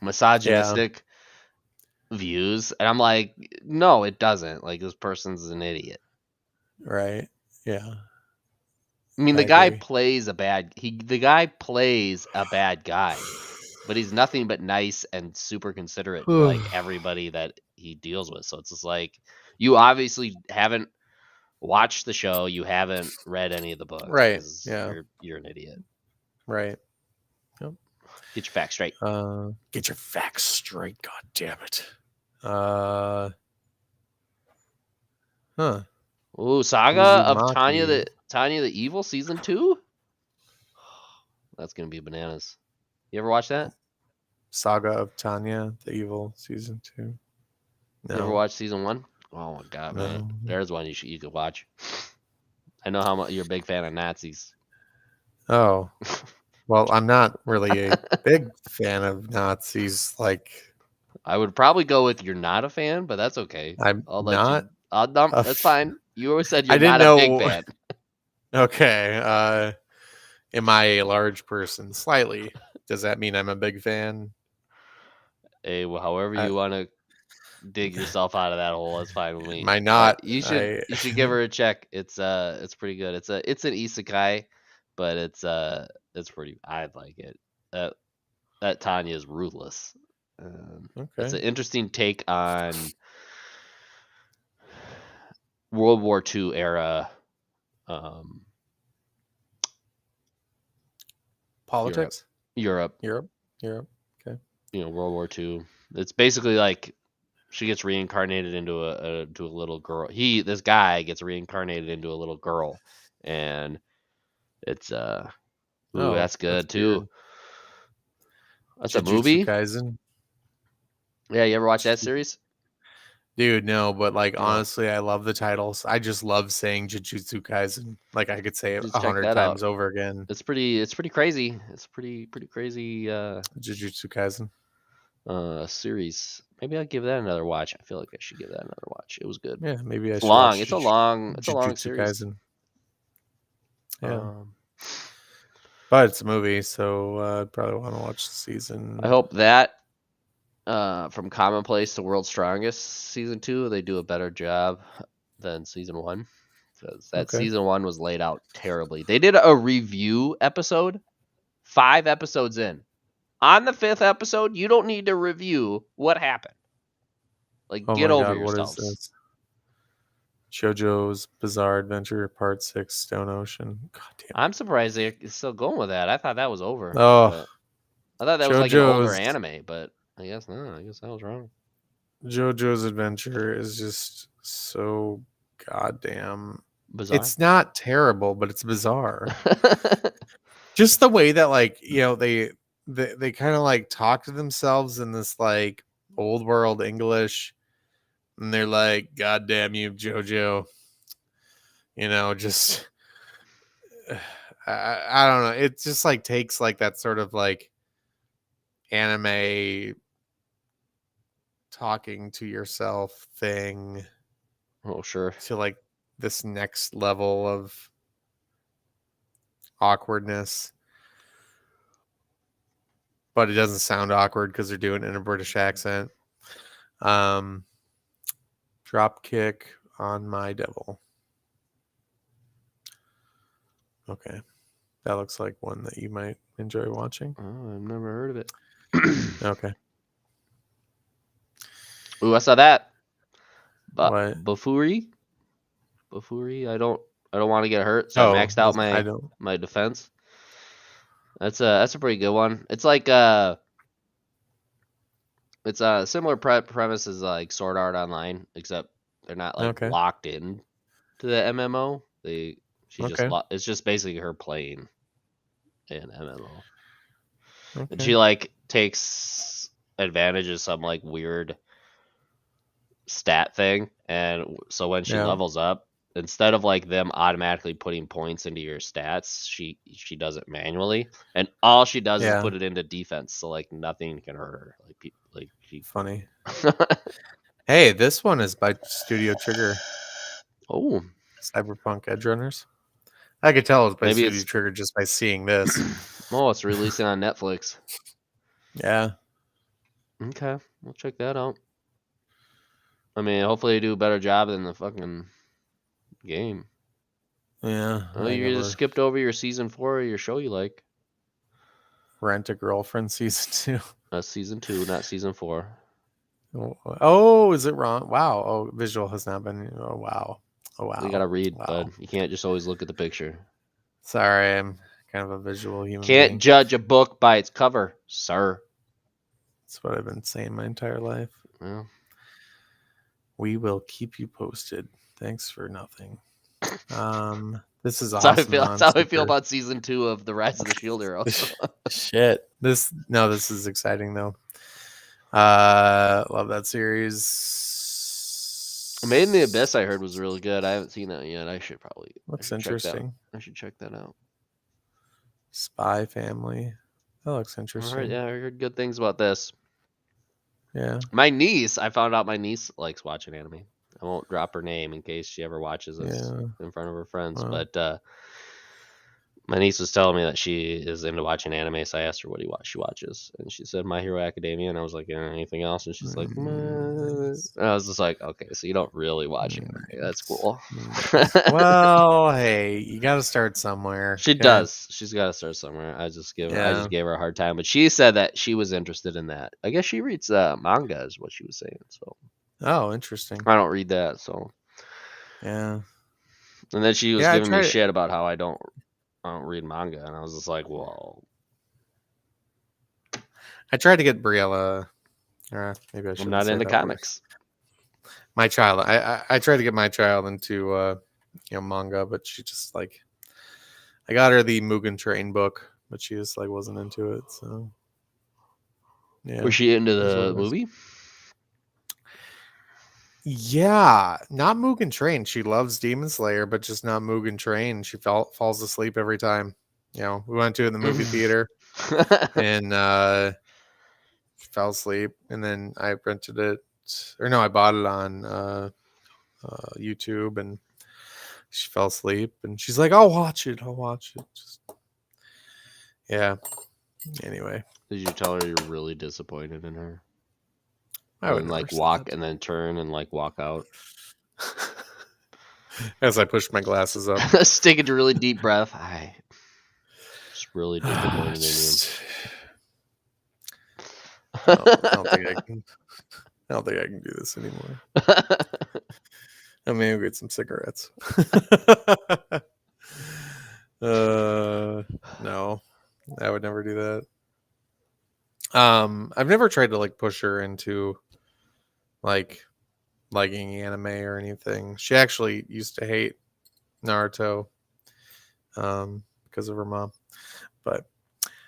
Speaker 2: misogynistic views, and I'm like, no, it doesn't. Like, this person's an idiot.
Speaker 1: Right. Yeah.
Speaker 2: I mean, the guy plays a bad guy, but he's nothing but nice and super considerate to like everybody that he deals with. So it's just like, you obviously haven't watched the show, you haven't read any of the books,
Speaker 1: right? Yeah,
Speaker 2: you're an idiot.
Speaker 1: Right. Yep.
Speaker 2: Get your facts straight.
Speaker 1: Get your facts straight. God damn it.
Speaker 2: Ooh, Saga of Tanya the Evil season 2. That's gonna be bananas. You ever watch that?
Speaker 1: Saga of Tanya the Evil season 2.
Speaker 2: No. You ever watch season 1? Oh my god, man! There's one you could watch. I know how much you're a big fan of Nazis.
Speaker 1: Oh, well, I'm not really a big fan of Nazis. Like,
Speaker 2: I would probably go with you're not a fan, but that's okay.
Speaker 1: I'll let you.
Speaker 2: That's fine. You always said you're
Speaker 1: not
Speaker 2: a big fan.
Speaker 1: Okay. Am I a large person? Slightly. Does that mean I'm a big fan?
Speaker 2: Hey, well, however you want to dig yourself out of that hole, that's fine with me.
Speaker 1: Am I not?
Speaker 2: You should give her a check. It's pretty good. It's an isekai, but it's pretty. I like it. That Tanya is ruthless. It's an interesting take on World War II era
Speaker 1: Politics?
Speaker 2: Europe.
Speaker 1: Europe? Okay.
Speaker 2: World War II. It's basically like she gets reincarnated into a little girl. This guy gets reincarnated into a little girl, and it's that's good too.
Speaker 1: Good.
Speaker 2: That's a
Speaker 1: Jujutsu
Speaker 2: movie.
Speaker 1: Kaisen.
Speaker 2: Yeah, you ever watch that series?
Speaker 1: Dude, no, but like
Speaker 2: No.
Speaker 1: honestly, I love the titles. I just love saying Jujutsu Kaisen. Like I could say it
Speaker 2: Just check
Speaker 1: 100
Speaker 2: that out.
Speaker 1: times over again.
Speaker 2: It's pretty crazy. It's pretty crazy
Speaker 1: Jujutsu Kaisen.
Speaker 2: series. Maybe I'll give that another watch. I feel like I should give that another watch. It was good.
Speaker 1: Yeah, maybe I
Speaker 2: It's
Speaker 1: should
Speaker 2: long.
Speaker 1: watch
Speaker 2: It's a long
Speaker 1: Jujutsu
Speaker 2: series.
Speaker 1: Kaisen. Yeah. But it's a movie, so I'd probably want to watch the season.
Speaker 2: I hope that from Commonplace to World's Strongest season 2, they do a better job than season 1, because that season 1 was laid out terribly. They did a review episode 5 episodes in. On the 5th episode, you don't need to review what happened. Like, get over yourselves.
Speaker 1: What is this? JoJo's Bizarre Adventure Part 6 Stone Ocean. God damn.
Speaker 2: I'm surprised they're still going with that. I thought that was over.
Speaker 1: Oh,
Speaker 2: I thought that was like an older anime, but I guess not. I guess I was wrong.
Speaker 1: JoJo's Adventure is just so goddamn
Speaker 2: bizarre.
Speaker 1: It's not terrible, but it's bizarre. Just the way that, like, they kind of like talk to themselves in this like old world English, and they're like, "God damn you, JoJo!" Just I don't know. It just like takes like that sort of like anime talking to yourself thing.
Speaker 2: Oh, sure.
Speaker 1: To like this next level of awkwardness. But it doesn't sound awkward because they're doing it in a British accent. Drop kick on my devil. Okay. That looks like one that you might enjoy watching.
Speaker 2: Oh, I've never heard of it.
Speaker 1: Okay.
Speaker 2: Ooh, I saw that.
Speaker 1: What?
Speaker 2: Bafuri? I don't want to get hurt, so I maxed out my defense. That's a pretty good one. It's like it's a similar premise as like Sword Art Online, except they're not like locked in to the MMO. It's just basically her playing an MMO. Okay. And she like takes advantage of some like weird stat thing, and so when she levels up, instead of like them automatically putting points into your stats, she does it manually, and all she does is put it into defense, so like nothing can hurt her.
Speaker 1: Funny. Hey, this one is by Studio Trigger.
Speaker 2: Oh,
Speaker 1: Cyberpunk Edge Runners. I could tell it's by Studio Trigger just by seeing this.
Speaker 2: Oh, it's releasing on Netflix.
Speaker 1: Yeah.
Speaker 2: Okay, we'll check that out. I mean, hopefully they do a better job than the fucking game.
Speaker 1: Yeah.
Speaker 2: Oh, you just skipped over your season 4 of your show you like.
Speaker 1: Rent a Girlfriend season 2.
Speaker 2: That's season 2, not season 4.
Speaker 1: Oh, is it wrong? Wow. Oh, visual has not been. Oh, wow.
Speaker 2: You gotta read, bud. You can't just always look at the picture.
Speaker 1: Sorry, I'm kind of a visual human.
Speaker 2: Can't judge a book by its cover, sir.
Speaker 1: That's what I've been saying my entire life.
Speaker 2: Yeah.
Speaker 1: We will keep you posted. Thanks for nothing. This is awesome.
Speaker 2: That's how I feel about season 2 of the Rise of the Shield Hero.
Speaker 1: Shit. This is exciting though. Love that series.
Speaker 2: Made in the Abyss, I heard, was really good. I haven't seen that yet. I should probably.
Speaker 1: Looks interesting.
Speaker 2: I should check that out.
Speaker 1: Spy Family. That looks interesting.
Speaker 2: Right, yeah, I heard good things about this.
Speaker 1: Yeah.
Speaker 2: I found out my niece likes watching anime. I won't drop her name in case she ever watches this in front of her friends. Wow. But my niece was telling me that she is into watching anime, so I asked her what she watches, and she said My Hero Academia, and I was like, anything else? And she's like, and I was just like, okay, so you don't really watch anime. That's cool.
Speaker 1: Well, hey, you got to start somewhere.
Speaker 2: She does. She's got to start somewhere. I just gave her a hard time, but she said that she was interested in that. I guess she reads manga, is what she was saying. So.
Speaker 1: Oh, interesting.
Speaker 2: I don't read that, so.
Speaker 1: Yeah.
Speaker 2: And then she was
Speaker 1: Yeah, I
Speaker 2: giving me
Speaker 1: tried it.
Speaker 2: shit about how I don't read manga, and I was just like, well,
Speaker 1: I tried to get Briella. Maybe I
Speaker 2: I'm
Speaker 1: shouldn't
Speaker 2: not
Speaker 1: say
Speaker 2: into
Speaker 1: that word.
Speaker 2: comics.
Speaker 1: My child. I tried to get my child into manga, but she just like I got her the Mugen Train book, but she just like wasn't into it. So yeah.
Speaker 2: Was she into
Speaker 1: That's what
Speaker 2: the
Speaker 1: it is.
Speaker 2: movie?
Speaker 1: Yeah, not Mugen Train. She loves Demon Slayer, but just not Mugen Train. She falls asleep every time. We went to it in the movie theater and she fell asleep. And then I rented it, or no, I bought it on YouTube, and she fell asleep. And she's like, "I'll watch it. I'll watch it." Just yeah. Anyway,
Speaker 2: Did you tell her you're really disappointed in her?
Speaker 1: I
Speaker 2: And
Speaker 1: would
Speaker 2: then
Speaker 1: never
Speaker 2: like
Speaker 1: say
Speaker 2: walk
Speaker 1: that.
Speaker 2: and then turn and like walk out.
Speaker 1: As I pushed my glasses up.
Speaker 2: Take a really deep breath. I just really disappointed
Speaker 1: I don't think I can. I don't think I can do this anymore. I mean, get some cigarettes. No, I would never do that. I've never tried to like push her into like liking anime or anything. She actually used to hate Naruto, because of her mom. But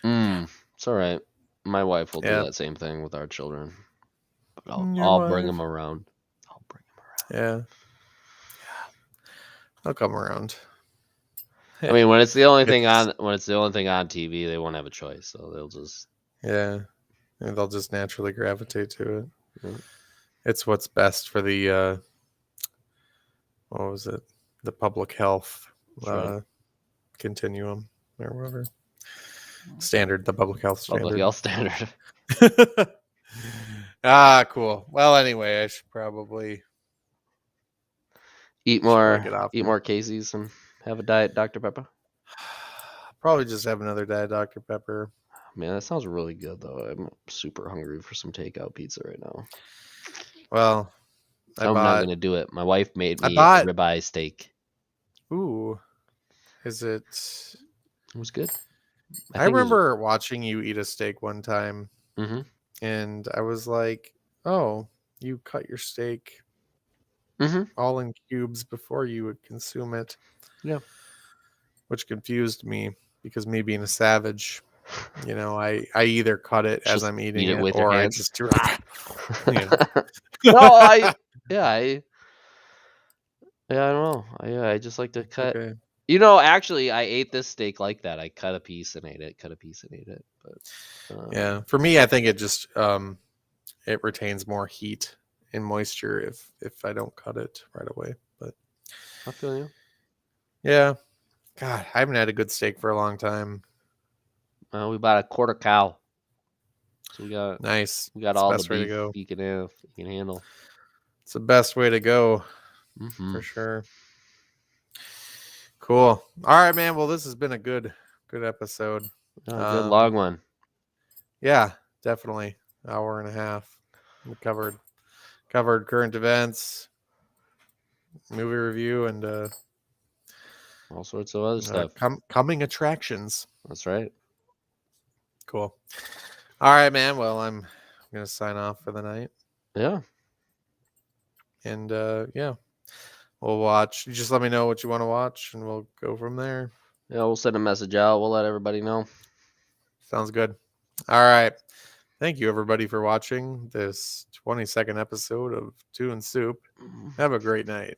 Speaker 2: it's all right. My wife will do
Speaker 1: yeah,
Speaker 2: that same thing with our children. But
Speaker 1: your
Speaker 2: I'll bring
Speaker 1: wife.
Speaker 2: them around.
Speaker 1: Yeah, I'll come around.
Speaker 2: I mean, when it's the only thing
Speaker 1: It's
Speaker 2: on TV, they won't have a choice, so they'll just
Speaker 1: yeah, and they'll just naturally gravitate to it.
Speaker 2: Yeah.
Speaker 1: It's what's best for the what was it? The public health
Speaker 2: right.
Speaker 1: continuum or whatever standard. The public health
Speaker 2: Public
Speaker 1: standard.
Speaker 2: health standard.
Speaker 1: Cool. Well, anyway, I should probably
Speaker 2: Eat
Speaker 1: get
Speaker 2: more
Speaker 1: off.
Speaker 2: Casey's and have a diet Dr. Pepper.
Speaker 1: Probably just have another Diet Dr. Pepper.
Speaker 2: Man, that sounds really good though. I'm super hungry for some takeout pizza right now.
Speaker 1: Well,
Speaker 2: I'm not gonna do it. My wife made me a ribeye steak.
Speaker 1: Ooh, is it?
Speaker 2: It was good.
Speaker 1: I remember watching you eat a steak one time, and I was like, "Oh, you cut your steak all in cubes before you would consume it."
Speaker 2: Yeah,
Speaker 1: which confused me because me being a savage, I either cut it as I'm eating it
Speaker 2: with
Speaker 1: or
Speaker 2: your
Speaker 1: I
Speaker 2: hands.
Speaker 1: just do.
Speaker 2: No, I don't know. I just like to cut.
Speaker 1: Okay.
Speaker 2: Actually, I ate this steak like that. I cut a piece and ate it. Cut a piece and ate it. But
Speaker 1: Yeah, for me, I think it just it retains more heat and moisture if I don't cut it right away. But
Speaker 2: I feel you.
Speaker 1: Yeah, God, I haven't had a good steak for a long time.
Speaker 2: We bought a quarter cow, so we got
Speaker 1: nice.
Speaker 2: We got
Speaker 1: it's
Speaker 2: all
Speaker 1: the
Speaker 2: the
Speaker 1: best way to
Speaker 2: beef
Speaker 1: go.
Speaker 2: you can handle.
Speaker 1: It's the best way to go, for sure. Cool. All right, man. Well, this has been a good episode.
Speaker 2: Good long one.
Speaker 1: Yeah, definitely. Hour and a half. We covered current events, movie review, and
Speaker 2: all sorts of other stuff.
Speaker 1: Coming attractions.
Speaker 2: That's right.
Speaker 1: Cool. All right, man. Well, I'm gonna sign off for the night.
Speaker 2: Yeah.
Speaker 1: And yeah, we'll watch. You just let me know what you want to watch, and we'll go from there.
Speaker 2: Yeah, we'll send a message out. We'll let everybody know.
Speaker 1: Sounds good. All right. Thank you, everybody, for watching this 22nd episode of Two and Soup. Have a great night.